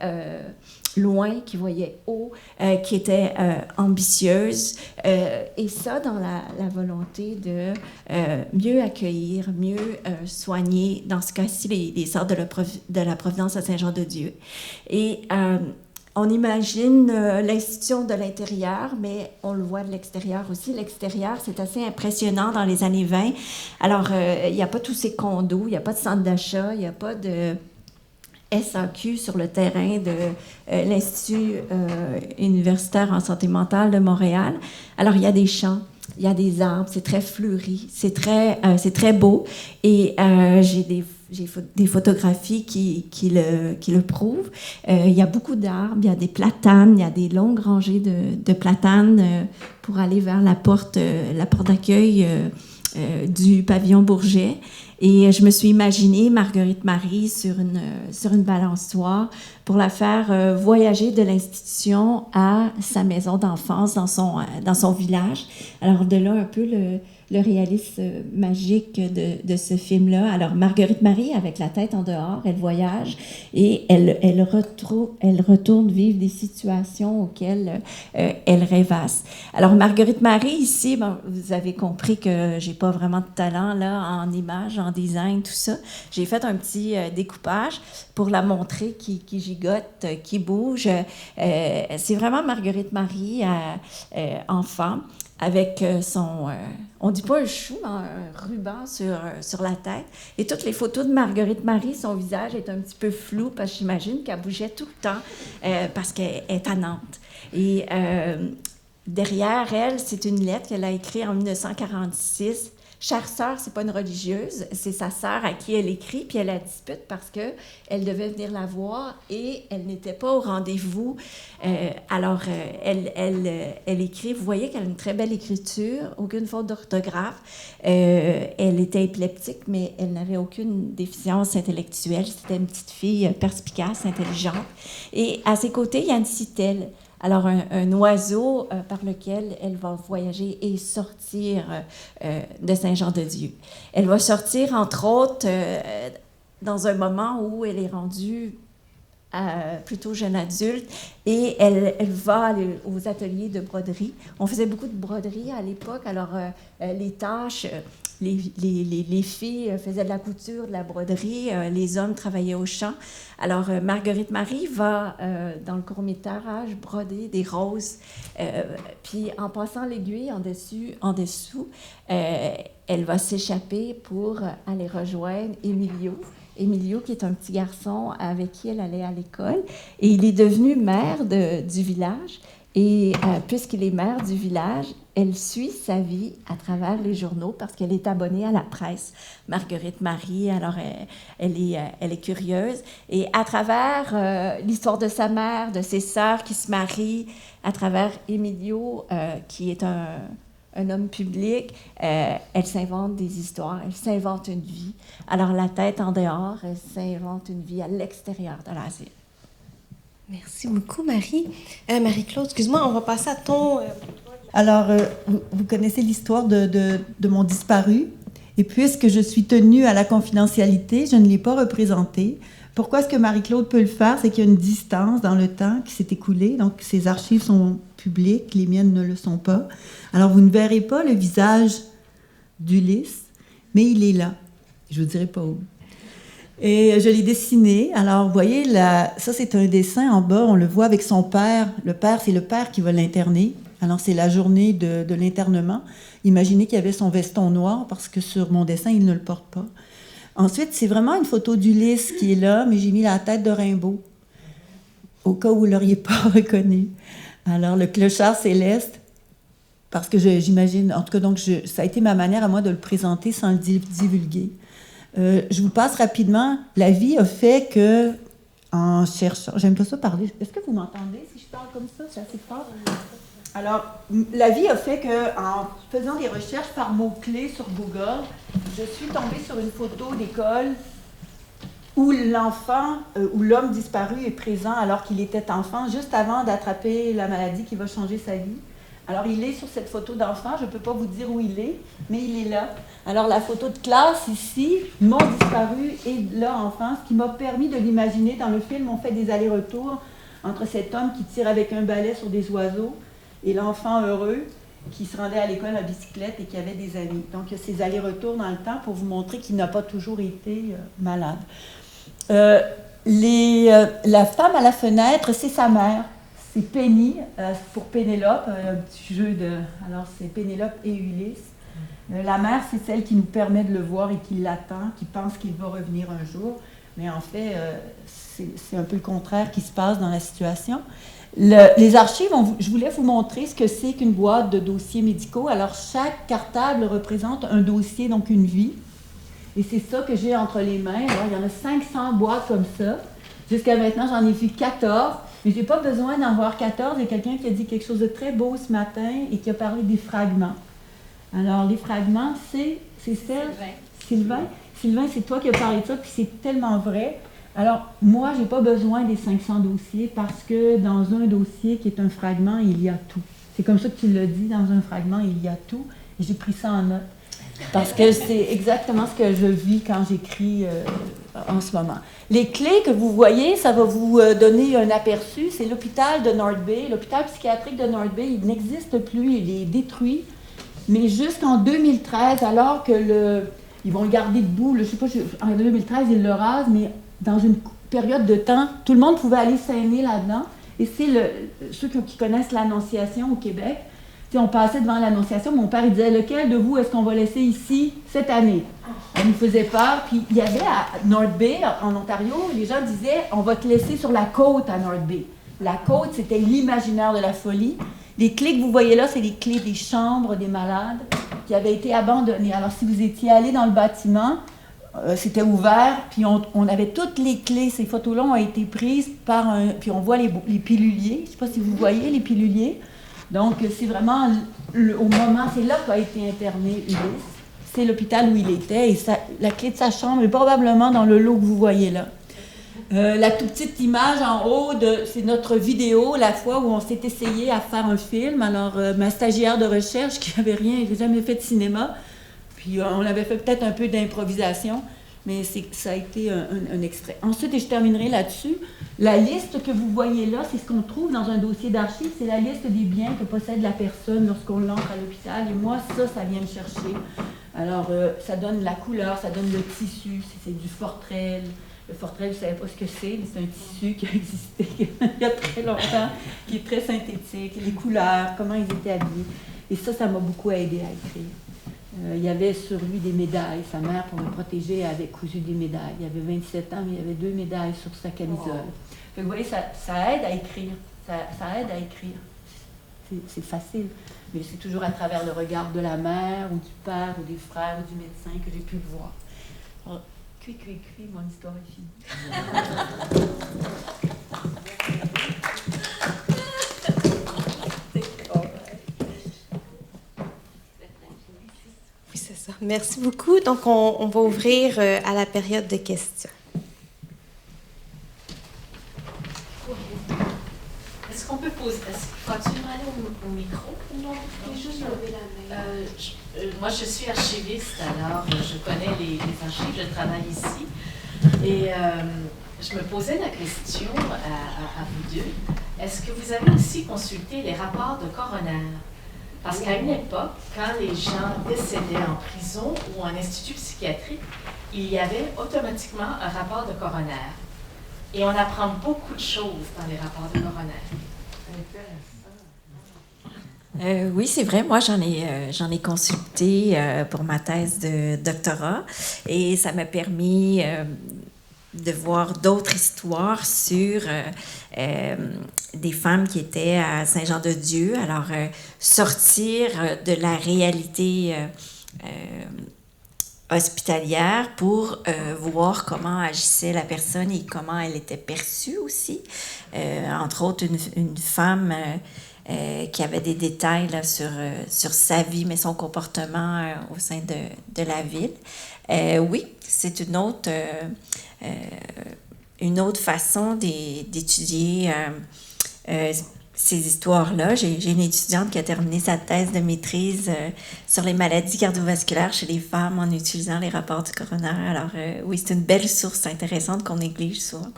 loin, qui voyait haut, qui était ambitieuse. Et ça, dans la volonté de mieux accueillir, mieux soigner, dans ce cas-ci, les sœurs de la Providence à Saint-Jean-de-Dieu. Et on imagine l'institution de l'intérieur, mais on le voit de l'extérieur aussi. L'extérieur, c'est assez impressionnant dans les années 20. Alors, il n'y a pas tous ces condos, il n'y a pas de centre d'achat, il n'y a pas de SAQ sur le terrain de l'Institut universitaire en santé mentale de Montréal. Alors, il y a des champs, il y a des arbres, c'est très fleuri, c'est très beau. Et j'ai des photographies qui le prouvent. Il y a beaucoup d'arbres, il y a des platanes, il y a des longues rangées de platanes pour aller vers la porte d'accueil du pavillon Bourget. Et je me suis imaginée Marguerite Marie sur une balançoire pour la faire voyager de l'institution à sa maison d'enfance dans son village. Alors de là un peu le réalisme magique de ce film-là. Alors Marguerite Marie, avec la tête en dehors, elle voyage et elle retourne vivre des situations auxquelles elle rêvasse. Alors Marguerite Marie, ici, bon, vous avez compris que j'ai pas vraiment de talent là en images, en design, tout ça. J'ai fait un petit découpage pour la montrer qui gigote, qui bouge. C'est vraiment Marguerite Marie enfant, avec son, on dit pas un chou, mais un ruban sur la tête. Et toutes les photos de Marguerite Marie, son visage est un petit peu flou, parce que j'imagine qu'elle bougeait tout le temps, parce qu'elle est tannante. Et derrière elle, c'est une lettre qu'elle a écrite en 1946. Chère sœur, c'est pas une religieuse, c'est sa sœur à qui elle écrit, puis elle la dispute parce que elle devait venir la voir et elle n'était pas au rendez-vous. Alors, elle écrit, vous voyez qu'elle a une très belle écriture, aucune faute d'orthographe. Elle était épileptique, mais elle n'avait aucune déficience intellectuelle. C'était une petite fille perspicace, intelligente. Et à ses côtés, il y a une citelle. Alors, un oiseau par lequel elle va voyager et sortir de Saint-Jean-de-Dieu. Elle va sortir, entre autres, dans un moment où elle est rendue plutôt jeune adulte et elle va aller aux ateliers de broderie. On faisait beaucoup de broderie à l'époque, alors les tâches... Les filles faisaient de la couture, de la broderie, les hommes travaillaient au champ. Alors, Marguerite Marie va, dans le court-métrage, broder des roses. Puis, en passant l'aiguille en dessous, elle va s'échapper pour aller rejoindre Emilio, qui est un petit garçon avec qui elle allait à l'école. Et il est devenu maire du village. Et puisqu'il est maire du village, elle suit sa vie à travers les journaux parce qu'elle est abonnée à la presse. Marguerite Marie, alors elle est curieuse. Et à travers l'histoire de sa mère, de ses sœurs qui se marient, à travers Emilio, qui est un homme public, elle s'invente des histoires, elle s'invente une vie. Alors la tête en dehors, elle s'invente une vie à l'extérieur de l'asile. Merci beaucoup, Marie. Marie-Claude, excuse-moi, on va passer à ton... Alors, vous connaissez l'histoire de mon disparu. Et puisque je suis tenue à la confidentialité, je ne l'ai pas représenté. Pourquoi est-ce que Marie-Claude peut le faire? C'est qu'il y a une distance dans le temps qui s'est écoulée. Donc, ses archives sont publiques, les miennes ne le sont pas. Alors, vous ne verrez pas le visage d'Ulysse, mais il est là. Je ne vous dirai pas où. Et je l'ai dessiné. Alors, vous voyez, ça, c'est un dessin en bas. On le voit avec son père. Le père, c'est le père qui va l'interner. Alors, c'est la journée de l'internement. Imaginez qu'il y avait son veston noir, parce que sur mon dessin, il ne le porte pas. Ensuite, c'est vraiment une photo d'Ulysse qui est là, mais j'ai mis la tête de Rimbaud, au cas où vous ne l'auriez pas reconnu. Alors, le clochard céleste, parce que j'imagine... En tout cas, donc, ça a été ma manière à moi de le présenter sans le divulguer. Je vous passe rapidement. La vie a fait que, en cherchant. J'aime pas ça parler. Est-ce que vous m'entendez si je parle comme ça? C'est assez fort. Alors, la vie a fait qu'en faisant des recherches par mots-clés sur Google, je suis tombée sur une photo d'école où l'enfant, où l'homme disparu est présent alors qu'il était enfant, juste avant d'attraper la maladie qui va changer sa vie. Alors, il est sur cette photo d'enfant. Je ne peux pas vous dire où il est, mais il est là. Alors, la photo de classe ici, mon disparu est là, enfant. Ce qui m'a permis de l'imaginer. Dans le film, on fait des allers-retours entre cet homme qui tire avec un balai sur des oiseaux et l'enfant heureux qui se rendait à l'école à bicyclette et qui avait des amis. Donc, il y a ces allers-retours dans le temps pour vous montrer qu'il n'a pas toujours été malade. La femme à la fenêtre, c'est sa mère. C'est Penny, pour Pénélope, un petit jeu de... Alors, c'est Pénélope et Ulysse. La mère, c'est celle qui nous permet de le voir et qui l'attend, qui pense qu'il va revenir un jour. Mais en fait, c'est un peu le contraire qui se passe dans la situation. Les archives, je voulais vous montrer ce que c'est qu'une boîte de dossiers médicaux. Alors, chaque cartable représente un dossier, donc une vie. Et c'est ça que j'ai entre les mains. Alors, il y en a 500 boîtes comme ça. Jusqu'à maintenant, j'en ai vu 14. Mais je n'ai pas besoin d'en voir 14. Il y a quelqu'un qui a dit quelque chose de très beau ce matin et qui a parlé des fragments. Alors, les fragments, c'est celle... Sylvain. Sylvain, c'est toi qui as parlé de ça, puis c'est tellement vrai. Alors, moi, je n'ai pas besoin des 500 dossiers parce que dans un dossier qui est un fragment, il y a tout. C'est comme ça que tu l'as dit, dans un fragment, il y a tout. Et j'ai pris ça en note. Parce que c'est exactement ce que je vis quand j'écris en ce moment. Les clés que vous voyez, ça va vous donner un aperçu. C'est l'hôpital de North Bay. L'hôpital psychiatrique de North Bay, il n'existe plus, il est détruit. Mais jusqu'en 2013, alors que ils vont le garder debout, je sais pas, en 2013, ils le rasent, mais dans une période de temps, tout le monde pouvait aller s'aîner là-dedans. Et c'est ceux qui connaissent l'Annonciation au Québec. T'sais, on passait devant l'Annonciation, mon père il disait « Lequel de vous est-ce qu'on va laisser ici cette année? » Ça nous faisait peur. Puis il y avait à North Bay, en Ontario, les gens disaient « On va te laisser sur la côte à North Bay. » La côte, c'était l'imaginaire de la folie. Les clés que vous voyez là, c'est les clés des chambres des malades qui avaient été abandonnées. Alors si vous étiez allé dans le bâtiment, c'était ouvert, puis on avait toutes les clés. Ces photos-là ont été prises par puis on voit les piluliers. Je ne sais pas si vous voyez les piluliers. Donc, c'est vraiment au moment, c'est là qu'a été interné Ulysse. C'est l'hôpital où il était, et la clé de sa chambre est probablement dans le lot que vous voyez là. La toute petite image en haut, c'est notre vidéo, la fois où on s'est essayé à faire un film. Alors, ma stagiaire de recherche, qui n'avait jamais fait de cinéma, puis on avait fait peut-être un peu d'improvisation, mais ça a été un extrait. Ensuite, et je terminerai là-dessus, la liste que vous voyez là, c'est ce qu'on trouve dans un dossier d'archives, c'est la liste des biens que possède la personne lorsqu'on l'entre à l'hôpital. Et moi, ça vient me chercher. Alors, ça donne la couleur, ça donne le tissu, c'est du Fortrel. Le Fortrel, je ne savais pas ce que c'est, mais c'est un tissu qui a existé il y a très longtemps, qui est très synthétique, les couleurs, comment ils étaient habillés. Et ça m'a beaucoup aidé à écrire. Il y avait sur lui des médailles. Sa mère, pour le protéger, avait cousu des médailles. Il avait 27 ans, mais il y avait 2 médailles sur sa camisole. Fait que, vous voyez, ça aide à écrire. Ça aide à écrire. C'est facile, mais c'est toujours à travers le regard de la mère, ou du père, ou des frères, ou du médecin que j'ai pu le voir. Alors, cui, mon histoire est finie. Merci beaucoup. Donc, on va ouvrir à la période de questions. Est-ce qu'on peut poser... Faut-tu aller au micro? Non, vous pouvez juste lever la main. Moi, je suis archiviste, alors je connais les archives, je travaille ici. Et je me posais la question à vous deux. Est-ce que vous avez aussi consulté les rapports de coroner? Parce qu'à une époque, quand les gens décédaient en prison ou en institut psychiatrique, il y avait automatiquement un rapport de coroner. Et on apprend beaucoup de choses dans les rapports de coroner. Oui, c'est vrai. Moi, j'en ai consulté pour ma thèse de doctorat et ça m'a permis de voir d'autres histoires sur des femmes qui étaient à Saint-Jean-de-Dieu. Alors, sortir de la réalité hospitalière pour voir comment agissait la personne et comment elle était perçue aussi. Entre autres, une femme qui avait des détails là, sur sa vie, mais son comportement au sein de la ville. Oui, c'est une autre façon d'étudier ces histoires-là. J'ai une étudiante qui a terminé sa thèse de maîtrise sur les maladies cardiovasculaires chez les femmes en utilisant les rapports du coroner. Alors oui, c'est une belle source intéressante qu'on néglige souvent.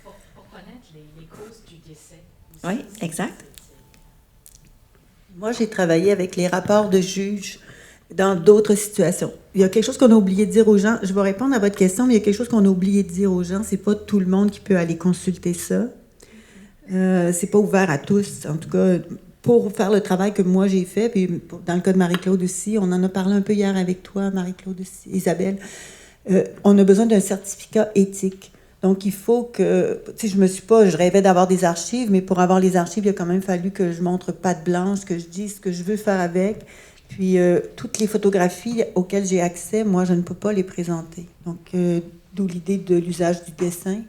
Pour connaître les causes du décès. Oui, exact. Moi, j'ai travaillé avec les rapports de juges dans d'autres situations. Il y a quelque chose qu'on a oublié de dire aux gens. Je vais répondre à votre question, mais il y a quelque chose qu'on a oublié de dire aux gens. C'est pas tout le monde qui peut aller consulter ça. C'est pas ouvert à tous. En tout cas, pour faire le travail que moi j'ai fait, puis dans le cas de Marie-Claude aussi, on en a parlé un peu hier avec toi, Marie-Claude aussi, Isabelle. On a besoin d'un certificat éthique. Donc, il faut que... Tu sais, je rêvais d'avoir des archives, mais pour avoir les archives, il a quand même fallu que je montre patte blanche, que je dise ce que je veux faire avec. Puis, toutes les photographies auxquelles j'ai accès, moi, je ne peux pas les présenter. Donc, d'où l'idée de l'usage du dessin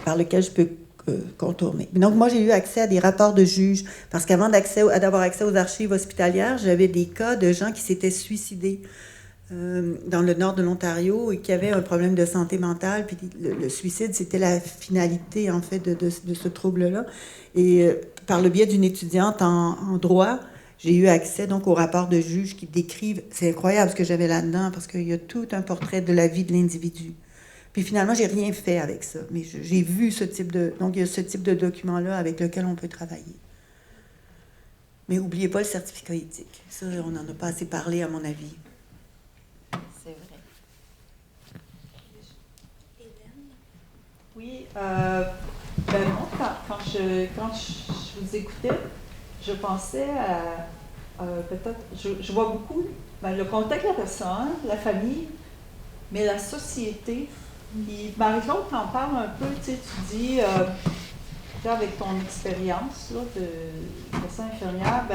par lequel je peux contourner. Donc, moi, j'ai eu accès à des rapports de juges, parce qu'avant d'avoir accès aux archives hospitalières, j'avais des cas de gens qui s'étaient suicidés dans le nord de l'Ontario et qui avaient un problème de santé mentale. Puis le suicide, c'était la finalité, en fait, de ce trouble-là. Et par le biais d'une étudiante en droit, j'ai eu accès donc aux rapports de juges qui décrivent... C'est incroyable ce que j'avais là-dedans, parce qu'il y a tout un portrait de la vie de l'individu. Puis finalement, j'ai rien fait avec ça. Mais j'ai vu ce type de... Donc, il y a ce type de document-là avec lequel on peut travailler. Mais n'oubliez pas le certificat éthique. Ça, on n'en a pas assez parlé, à mon avis. C'est vrai. Oui, moi, quand je vous écoutais, je pensais à peut-être, je vois beaucoup le contact de la personne, la famille, mais la société. Puis Marie-Claude t'en parle un peu, tu dis, avec ton expérience là, de médecin infirmière,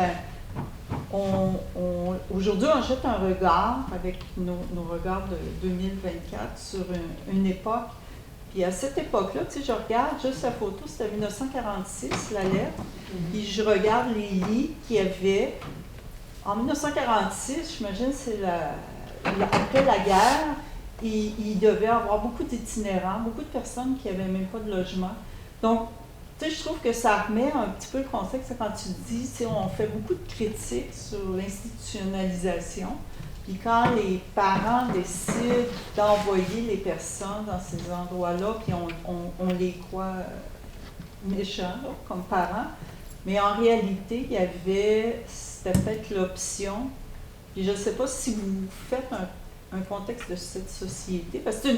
aujourd'hui, on jette un regard avec nos regards de 2024 sur une époque. Puis à cette époque-là, je regarde juste la photo, c'était 1946, la lettre, puis je regarde les lits qu'il y avait. En 1946, j'imagine, c'est après la guerre, il devait avoir beaucoup d'itinérants, beaucoup de personnes qui n'avaient même pas de logement. Donc, je trouve que ça remet un petit peu le contexte quand tu dis, on fait beaucoup de critiques sur l'institutionnalisation. Puis quand les parents décident d'envoyer les personnes dans ces endroits-là, puis on les croit méchants là, comme parents, mais en réalité, c'était peut-être l'option. Puis je ne sais pas si vous faites un contexte de cette société, parce que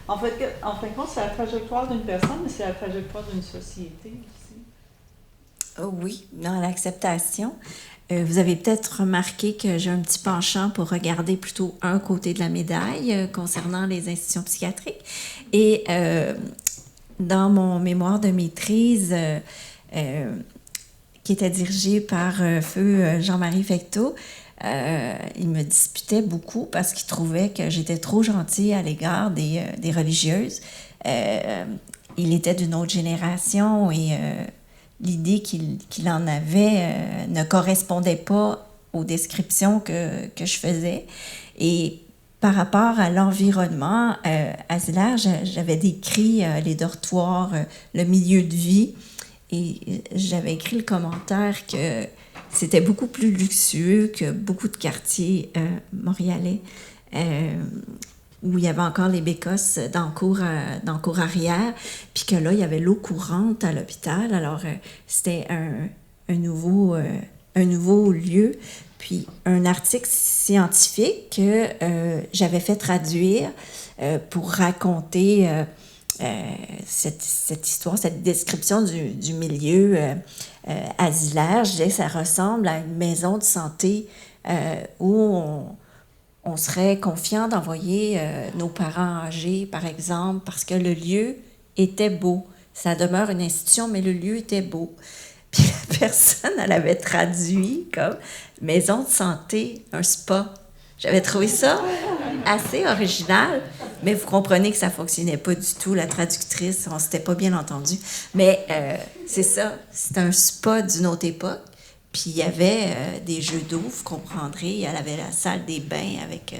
en fin de compte, c'est la trajectoire d'une personne, mais c'est la trajectoire d'une société aussi. Oh oui, dans l'acceptation. Vous avez peut-être remarqué que j'ai un petit penchant pour regarder plutôt un côté de la médaille concernant les institutions psychiatriques. Et dans mon mémoire de maîtrise, qui était dirigé par feu Jean-Marie Fecteau, il me disputait beaucoup parce qu'il trouvait que j'étais trop gentille à l'égard des religieuses. Il était d'une autre génération et l'idée qu'il en avait ne correspondait pas aux descriptions que je faisais. Et par rapport à l'environnement, à Zillard, j'avais décrit les dortoirs, le milieu de vie, et j'avais écrit le commentaire que c'était beaucoup plus luxueux que beaucoup de quartiers montréalais, où il y avait encore les bécosses dans le cour arrière, puis que là, il y avait l'eau courante à l'hôpital. Alors, c'était un nouveau lieu. Puis, un article scientifique que j'avais fait traduire pour raconter cette histoire, cette description du milieu à Zillard. Je disais que ça ressemble à une maison de santé où on serait confiant d'envoyer nos parents âgés, par exemple, parce que le lieu était beau. Ça demeure une institution, mais le lieu était beau. Puis la personne, elle avait traduit comme maison de santé, un spa. J'avais trouvé ça assez original, mais vous comprenez que ça fonctionnait pas du tout. La traductrice, on s'était pas bien entendu. Mais c'est ça, c'est un spa d'une autre époque. Puis il y avait des jeux d'eau, vous comprendrez. Elle avait la salle des bains avec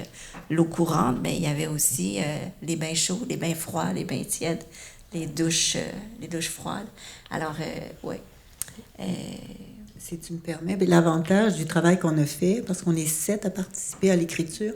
l'eau courante, mais il y avait aussi les bains chauds, les bains froids, les bains tièdes, les douches froides. Alors, oui. Si tu me permets, l'avantage du travail qu'on a fait, parce qu'on est 7 à participer à l'écriture,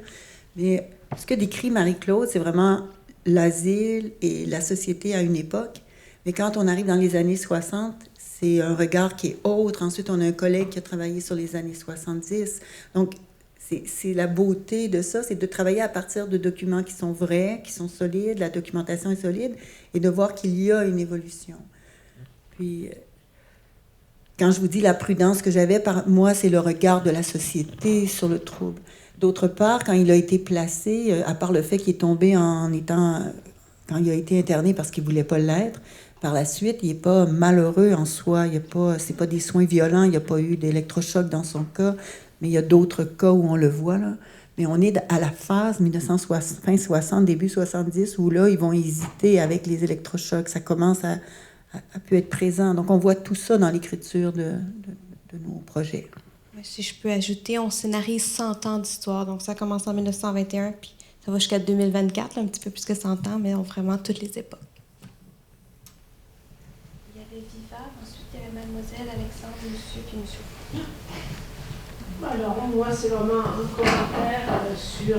mais ce que décrit Marie-Claude, c'est vraiment l'asile et la société à une époque. Mais quand on arrive dans les années 60, c'est un regard qui est autre. Ensuite, on a un collègue qui a travaillé sur les années 70. Donc, c'est la beauté de ça, c'est de travailler à partir de documents qui sont vrais, qui sont solides, la documentation est solide, et de voir qu'il y a une évolution. Puis, quand je vous dis la prudence que j'avais, moi, c'est le regard de la société sur le trouble. D'autre part, quand il a été placé, à part le fait qu'il est tombé quand il a été interné parce qu'il ne voulait pas l'être, par la suite, il n'est pas malheureux en soi. C'est pas des soins violents, il n'y a pas eu d'électrochoc dans son cas, mais il y a d'autres cas où on le voit, là. Mais on est à la phase 1960, fin 60, début 70, où là, ils vont hésiter avec les électrochocs. Ça commence à pu être présent. Donc, on voit tout ça dans l'écriture de nos projets. Si je peux ajouter, on scénarise 100 ans d'histoire. Donc, ça commence en 1921, puis ça va jusqu'à 2024, là, un petit peu plus que 100 ans, mais on vraiment toutes les époques. Il y avait Vivard, ensuite il y avait Mademoiselle, Alexandre, Monsieur, puis Monsieur. Alors, moi, c'est vraiment un commentaire sur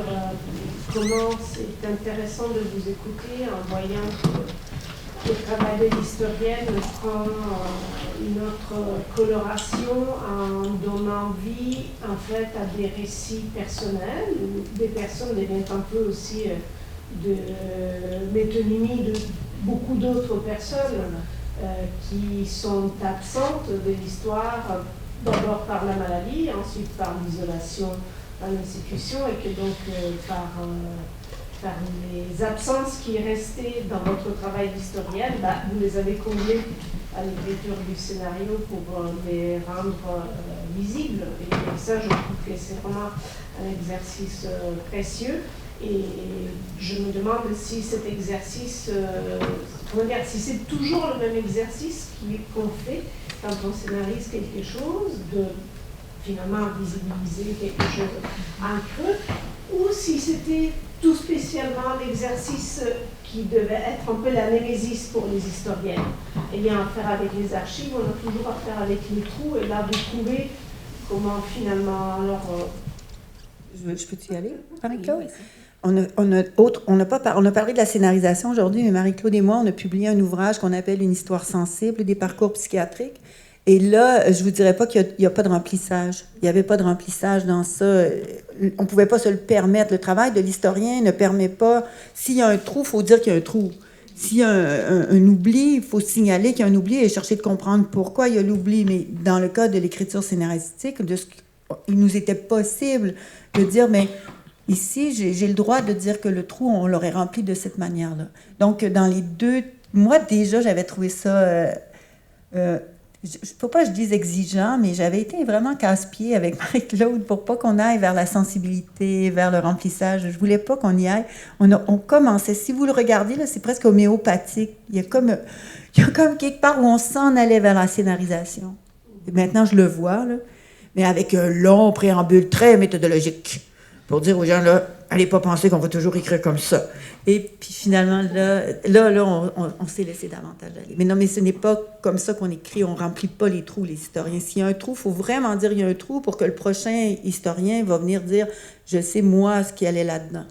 comment c'est intéressant de vous écouter en voyant que le travail de l'historienne prend une autre coloration en donnant vie, en fait, à des récits personnels. Des personnes deviennent un peu aussi de métonymie de beaucoup d'autres personnes qui sont absentes de l'histoire, d'abord par la maladie, ensuite par l'isolation à l'institution, et que donc par les absences qui restaient dans votre travail d'historienne, vous les avez comblées à l'écriture du scénario pour les rendre visibles. Et ça, je trouve que c'est vraiment un exercice précieux. Et je me demande si cet exercice, si c'est toujours le même exercice qu'on fait quand on scénarise quelque chose, de finalement visibiliser quelque chose en creux, ou si c'était tout spécialement l'exercice qui devait être un peu la némésis pour les historiennes. Ayant affaire avec les archives, on a toujours affaire avec les trous, et là, vous trouvez comment finalement... Alors, je peux-tu y aller, Marie-Claude? On a parlé de la scénarisation aujourd'hui, mais Marie-Claude et moi, on a publié un ouvrage qu'on appelle « Une histoire sensible des parcours psychiatriques ». Et là, je ne vous dirais pas qu'il n'y a pas de remplissage. Il n'y avait pas de remplissage dans ça. On ne pouvait pas se le permettre. Le travail de l'historien ne permet pas... S'il y a un trou, il faut dire qu'il y a un trou. S'il y a un oubli, il faut signaler qu'il y a un oubli et chercher de comprendre pourquoi il y a l'oubli. Mais dans le cas de l'écriture scénaristique, il nous était possible de dire, mais ici, j'ai le droit de dire que le trou, on l'aurait rempli de cette manière-là. Donc, dans les deux... Moi, déjà, j'avais trouvé ça... il ne faut pas que je dise exigeant, mais j'avais été vraiment casse-pied avec Marie-Claude pour pas qu'on aille vers la sensibilité, vers le remplissage. Je voulais pas qu'on y aille. On commençait, si vous le regardez, là, c'est presque homéopathique. Il y a comme quelque part où on s'en allait vers la scénarisation. Et maintenant, je le vois, là, mais avec un long préambule très méthodologique pour dire aux gens, là, allez pas penser qu'on va toujours écrire comme ça. Et puis finalement, là on s'est laissé davantage aller. Mais non, mais ce n'est pas comme ça qu'on écrit, on remplit pas les trous, les historiens. S'il y a un trou, il faut vraiment dire qu'il y a un trou pour que le prochain historien va venir dire, je sais moi ce qui allait là-dedans.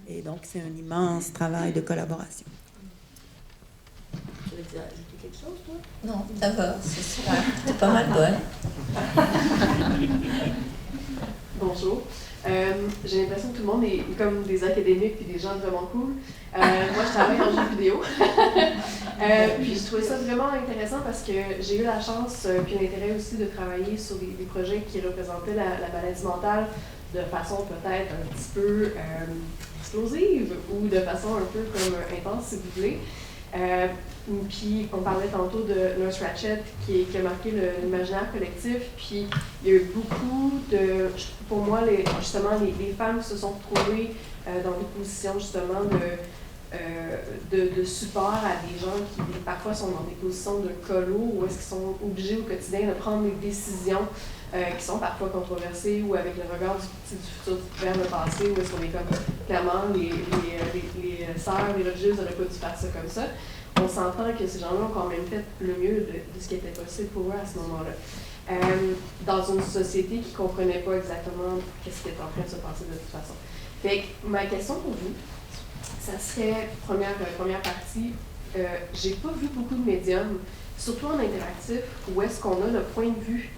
Et donc, c'est un immense travail de collaboration. Tu veux ajouter quelque chose, toi? Non, ça va, c'est super. T'es pas mal bonne. Bonjour. J'ai l'impression que tout le monde est comme des académiques et des gens vraiment cool. Moi, je travaille en jeux vidéo. Puis je trouvais ça vraiment intéressant parce que j'ai eu la chance, puis l'intérêt aussi de travailler sur des projets qui représentaient la maladie mentale de façon peut-être un petit peu explosive ou de façon un peu comme intense, si vous voulez. Puis on parlait tantôt de Nurse Ratched qui a marqué l'imaginaire collectif, puis il y a eu beaucoup de, pour moi, justement les femmes qui se sont retrouvées dans des positions justement de support à des gens qui parfois sont dans des positions de colo ou est-ce qu'ils sont obligés au quotidien de prendre des décisions qui sont parfois controversées ou avec le regard du futur vers le passé où est-ce qu'on est comme clairement les sœurs, les religieuses n'auraient pas dû faire ça comme ça. On s'entend que ces gens-là ont quand même fait le mieux de ce qui était possible pour eux à ce moment-là. Dans une société qui ne comprenait pas exactement ce qui était en train de se passer de toute façon. Fait que ma question pour vous, ça serait, première partie, j'ai pas vu beaucoup de médiums, surtout en interactif, où est-ce qu'on a le point de vue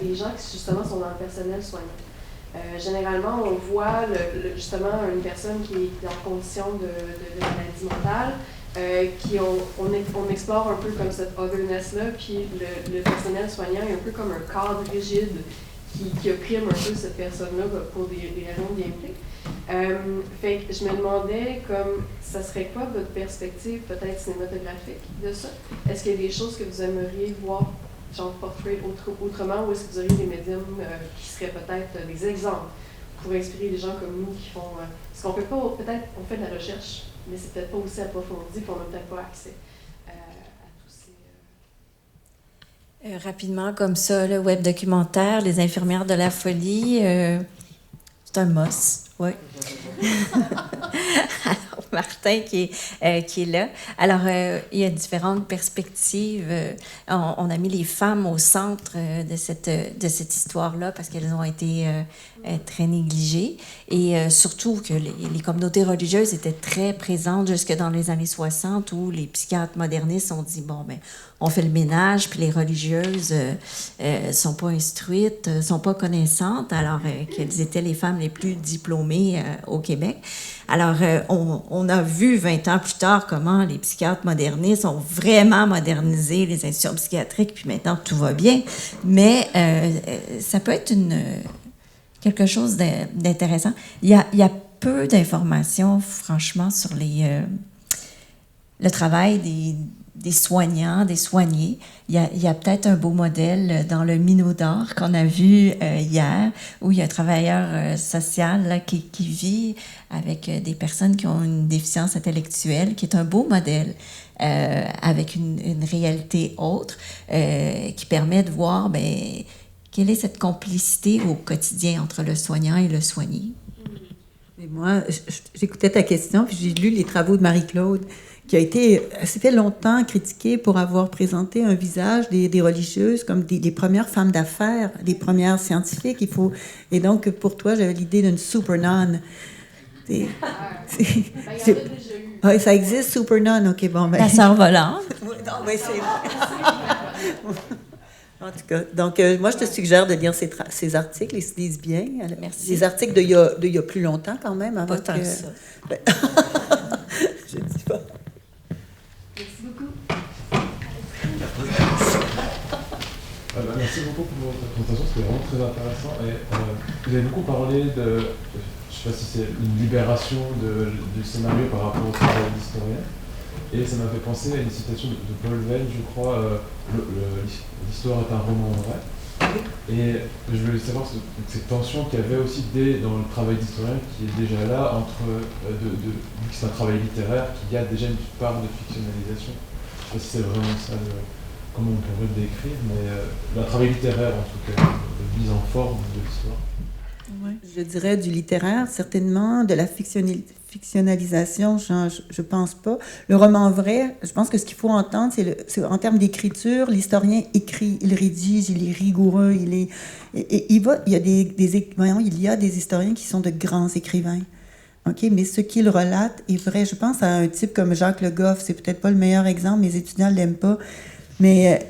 des gens qui justement sont dans le personnel soignant. Généralement, on voit justement une personne qui est en condition de maladie mentale, on explore un peu comme cette otherness-là, puis le personnel soignant est un peu comme un cadre rigide qui opprime un peu cette personne-là pour des raisons de gameplay. Fait que je me demandais, comme, ça serait quoi votre perspective peut-être cinématographique de ça? Est-ce qu'il y a des choses que vous aimeriez voir, genre portrait autrement, ou est-ce que vous auriez des médiums qui seraient peut-être des exemples pour inspirer les gens comme nous qui font... parce qu'on fait pas, peut-être, on fait de la recherche, mais c'est peut-être pas aussi approfondi, puis on n'a peut-être pas accès à tous ces... Rapidement, comme ça, le web documentaire, Les infirmières de la folie, c'est un must, oui. Alors, Martin qui est là. Alors, il y a différentes perspectives. On a mis les femmes au centre de cette histoire-là parce qu'elles ont été très négligées. Et surtout que les communautés religieuses étaient très présentes jusque dans les années 60 où les psychiatres modernistes ont dit, bon, ben, on fait le ménage, puis les religieuses sont pas instruites, sont pas connaissantes, alors qu'elles étaient les femmes les plus diplômées au Québec. Alors, on a vu 20 ans plus tard comment les psychiatres modernistes ont vraiment modernisé les institutions psychiatriques, puis maintenant tout va bien. Mais ça peut être quelque chose d'intéressant. Il y a peu d'informations, franchement, sur le travail des soignants, des soignés. Il y a peut-être un beau modèle dans le Minot d'Or qu'on a vu hier, où il y a un travailleur social là, qui vit avec des personnes qui ont une déficience intellectuelle, qui est un beau modèle avec une réalité autre qui permet de voir quelle est cette complicité au quotidien entre le soignant et le soigné. Et moi, j'écoutais ta question, puis j'ai lu les travaux de Marie-Claude, qui a été assez fait longtemps critiquée pour avoir présenté un visage des religieuses comme des premières femmes d'affaires, des premières scientifiques. Et donc, pour toi, j'avais l'idée d'une super nonne. Oui, ça existe, super nonne. OK, bon. La sœur volante. Non, mais c'est en tout cas, donc moi, je te suggère de lire ces articles, ils se lisent bien. Merci. Des articles d'il y a plus longtemps, quand même. Pas tant que ça. Ben, je ne dis pas. Merci beaucoup. Merci beaucoup pour votre présentation, c'était vraiment très intéressant. Et, vous avez beaucoup parlé je ne sais pas si c'est une libération du scénario par rapport au travail d'historien. Et ça m'a fait penser à une citation de Paul Veyne, je crois, l'histoire est un roman vrai. Et je voulais savoir cette tension qu'il y avait aussi dans le travail d'historien qui est déjà là, entre, vu que c'est un travail littéraire, qu'il y a déjà une part de fictionnalisation. Je ne sais pas si c'est vraiment ça, comment on pourrait le décrire, mais le travail littéraire en tout cas, de mise en forme de l'histoire. Ouais. Je dirais du littéraire, certainement, de la fictionnalisation, je pense pas. Le roman vrai, je pense que ce qu'il faut entendre, c'est en termes d'écriture, l'historien écrit, il rédige, il est rigoureux, il y a des historiens qui sont de grands écrivains. OK, mais ce qu'il relate est vrai. Je pense à un type comme Jacques Le Goff, c'est peut-être pas le meilleur exemple, mes étudiants ne l'aiment pas, mais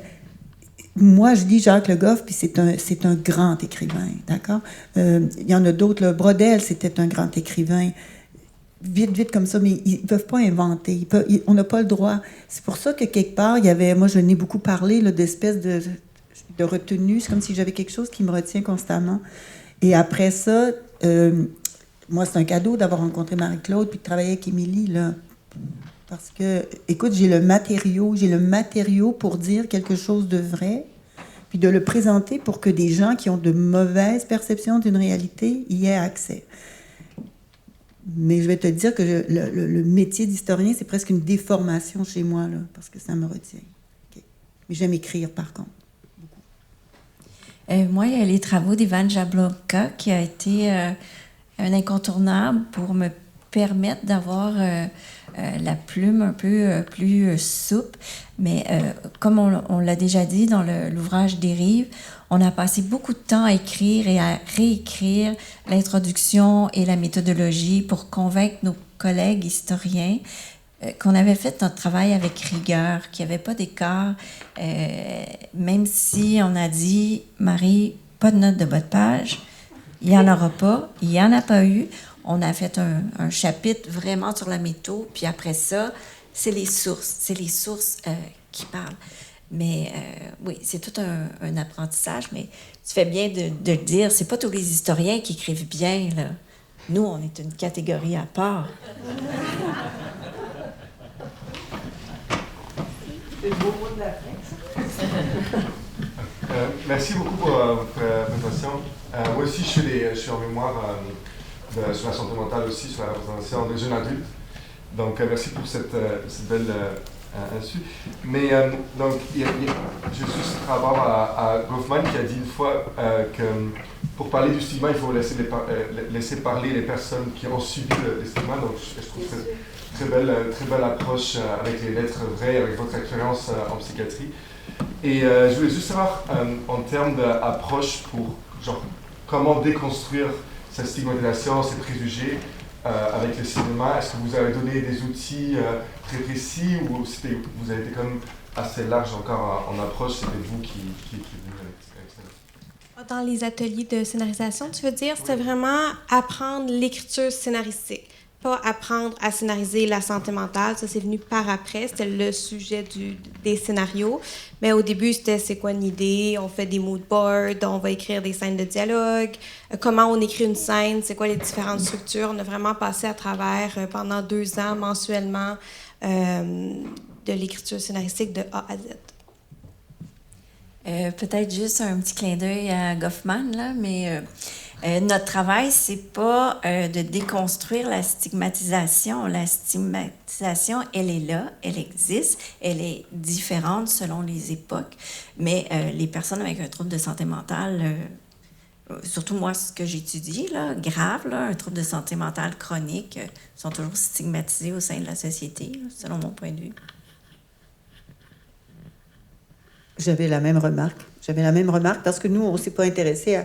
moi, je dis Jacques Le Goff, puis c'est un grand écrivain, d'accord? Il y en a d'autres, là. Brodel, c'était un grand écrivain. Vite comme ça, mais ils ne peuvent pas inventer. On n'a pas le droit. C'est pour ça que quelque part, il y avait... Moi, je n'ai beaucoup parlé là, d'espèces de retenue. C'est comme si j'avais quelque chose qui me retient constamment. Et après ça, moi, c'est un cadeau d'avoir rencontré Marie-Claude puis de travailler avec Émilie, là. Parce que, écoute, j'ai le matériau pour dire quelque chose de vrai, puis de le présenter pour que des gens qui ont de mauvaises perceptions d'une réalité y aient accès. Mais je vais te dire que le métier d'historien, c'est presque une déformation chez moi, là, parce que ça me retient. Okay. Mais j'aime écrire, par contre. Moi, il y a les travaux d'Ivan Jablonka qui a été un incontournable pour me permettre d'avoir la plume un peu plus souple. Mais comme on l'a déjà dit dans l'ouvrage Dérive, on a passé beaucoup de temps à écrire et à réécrire l'introduction et la méthodologie pour convaincre nos collègues historiens qu'on avait fait notre travail avec rigueur, qu'il n'y avait pas d'écart, même si on a dit, Marie, pas de note de bas de page, il n'y en aura pas, il n'y en a pas eu. On a fait un chapitre vraiment sur la métaux, puis après ça, c'est les sources qui parlent. Mais oui, c'est tout un apprentissage, mais tu fais bien de le dire, c'est pas tous les historiens qui écrivent bien, là. Nous, on est une catégorie à part. C'est le beau mot de la fin, ça. Merci beaucoup pour votre présentation. Moi aussi, je suis en mémoire sur la santé mentale aussi, sur la représentation des jeunes adultes. Donc, merci pour cette belle insu. Mais, donc, je suis par rapport à Goffman qui a dit une fois que pour parler du stigma, il faut laisser parler les personnes qui ont subi le stigma. Donc, je trouve que c'est très belle approche avec les lettres vraies, avec votre expérience en psychiatrie. Et je voulais juste savoir, en termes d'approche pour comment déconstruire cette stigmatisation, ces préjugés avec le cinéma, est-ce que vous avez donné des outils très précis ou vous avez été quand même assez large encore en approche, c'était vous qui êtes venu avec ça? Dans les ateliers de scénarisation, tu veux dire, c'était vraiment apprendre l'écriture scénaristique. Pas apprendre à scénariser la santé mentale, ça c'est venu par après, c'était le sujet des scénarios. Mais au début, c'était c'est quoi une idée, on fait des mood boards, on va écrire des scènes de dialogue, comment on écrit une scène, c'est quoi les différentes structures. On a vraiment passé à travers pendant 2 ans mensuellement de l'écriture scénaristique de A à Z. Peut-être juste un petit clin d'œil à Goffman, là, mais notre travail, c'est pas de déconstruire la stigmatisation. La stigmatisation, elle est là, elle existe, elle est différente selon les époques, mais les personnes avec un trouble de santé mentale, surtout moi, ce que j'étudie, là, grave, là, un trouble de santé mentale chronique, sont toujours stigmatisés au sein de la société, là, selon mon point de vue. J'avais la même remarque parce que nous, on ne s'est pas intéressé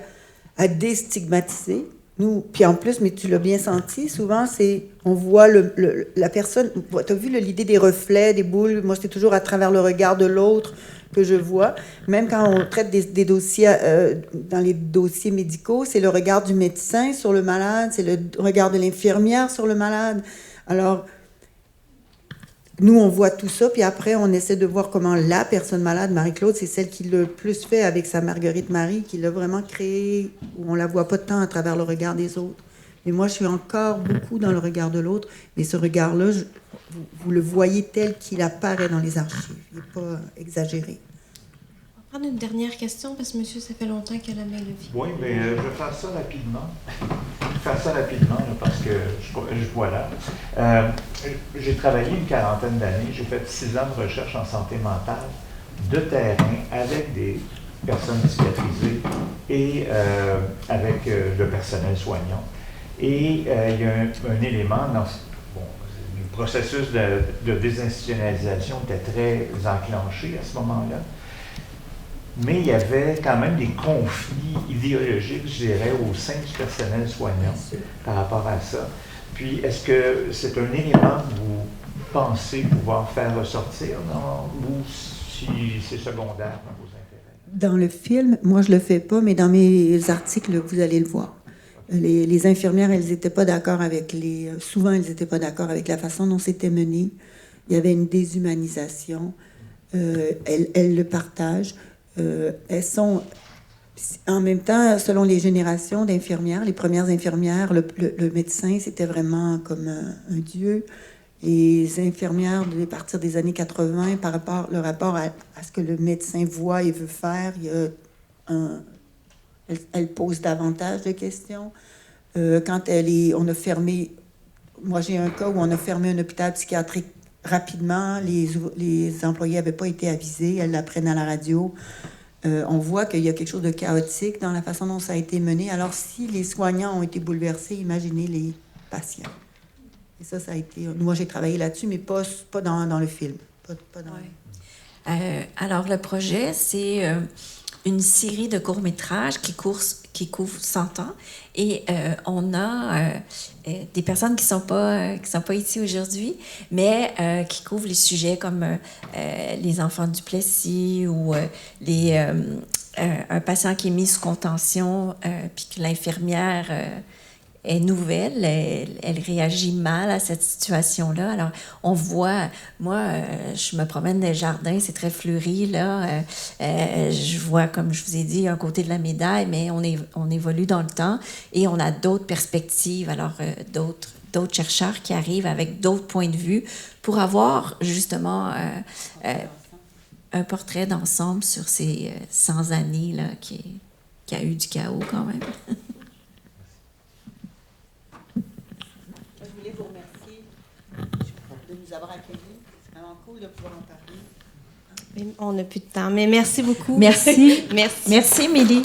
à déstigmatiser. Nous, puis en plus, mais tu l'as bien senti, souvent, on voit la personne. Tu as vu l'idée des reflets, des boules. Moi, c'est toujours à travers le regard de l'autre que je vois. Même quand on traite des dossiers, dans les dossiers médicaux, c'est le regard du médecin sur le malade, c'est le regard de l'infirmière sur le malade. Alors, nous, on voit tout ça, puis après, on essaie de voir comment la personne malade, Marie-Claude, c'est celle qui le plus fait avec sa Marguerite Marie, qui l'a vraiment créée, où on la voit pas tant à travers le regard des autres. Mais moi, je suis encore beaucoup dans le regard de l'autre, mais ce regard-là, vous le voyez tel qu'il apparaît dans les archives. Il n'est pas exagéré. On va prendre une dernière question, parce que monsieur, ça fait longtemps qu'elle a main levée. Oui, mais je vais faire ça rapidement. Là, parce que je vois là. J'ai travaillé une 40aine d'années. J'ai fait 6 ans de recherche en santé mentale de terrain avec des personnes psychiatrisées et avec le personnel soignant. Et il y a un élément dans le processus de désinstitutionnalisation était très enclenché à ce moment-là. Mais il y avait quand même des conflits idéologiques, je dirais, au sein du personnel soignant par rapport à ça. Puis, est-ce que c'est un élément que vous pensez pouvoir faire ressortir ou si c'est secondaire dans vos intérêts? Dans le film, moi, je le fais pas, mais dans mes articles, vous allez le voir. Les infirmières, elles n'étaient pas d'accord avec souvent, elles n'étaient pas d'accord avec la façon dont c'était mené. Il y avait une déshumanisation. Elles le partagent. Elles sont en même temps, selon les générations d'infirmières, les premières infirmières, le médecin, c'était vraiment comme un dieu. Les infirmières, à partir des années 80, le rapport à ce que le médecin voit et veut faire, il y a elle pose davantage de questions. Quand on a fermé moi, j'ai un cas où on a fermé un hôpital psychiatrique rapidement. Les employés n'avaient pas été avisés. Elles l'apprennent à la radio. On voit qu'il y a quelque chose de chaotique dans la façon dont ça a été mené. Alors, si les soignants ont été bouleversés, imaginez les patients. Et ça a été... Moi, j'ai travaillé là-dessus, mais pas dans le film. Pas dans... Alors, le projet, c'est une série de courts-métrages qui couvre 100 ans. Et on a des personnes qui sont pas ici aujourd'hui, mais qui couvrent les sujets comme les enfants du Plessis ou un patient qui est mis sous contention, puis que l'infirmière est nouvelle, elle réagit mal à cette situation-là. Alors, on voit, moi, je me promène dans les jardins, c'est très fleuri, là. Je vois, comme je vous ai dit, un côté de la médaille, mais on évolue dans le temps et on a d'autres perspectives, alors d'autres chercheurs qui arrivent avec d'autres points de vue pour avoir, justement, un portrait d'ensemble sur ces 100 années, là, qui a eu du chaos, quand même. Vous remercier de nous avoir accueillis. C'est vraiment cool de pouvoir en parler. On n'a plus de temps, mais merci beaucoup. Merci. Merci. Merci, Émilie.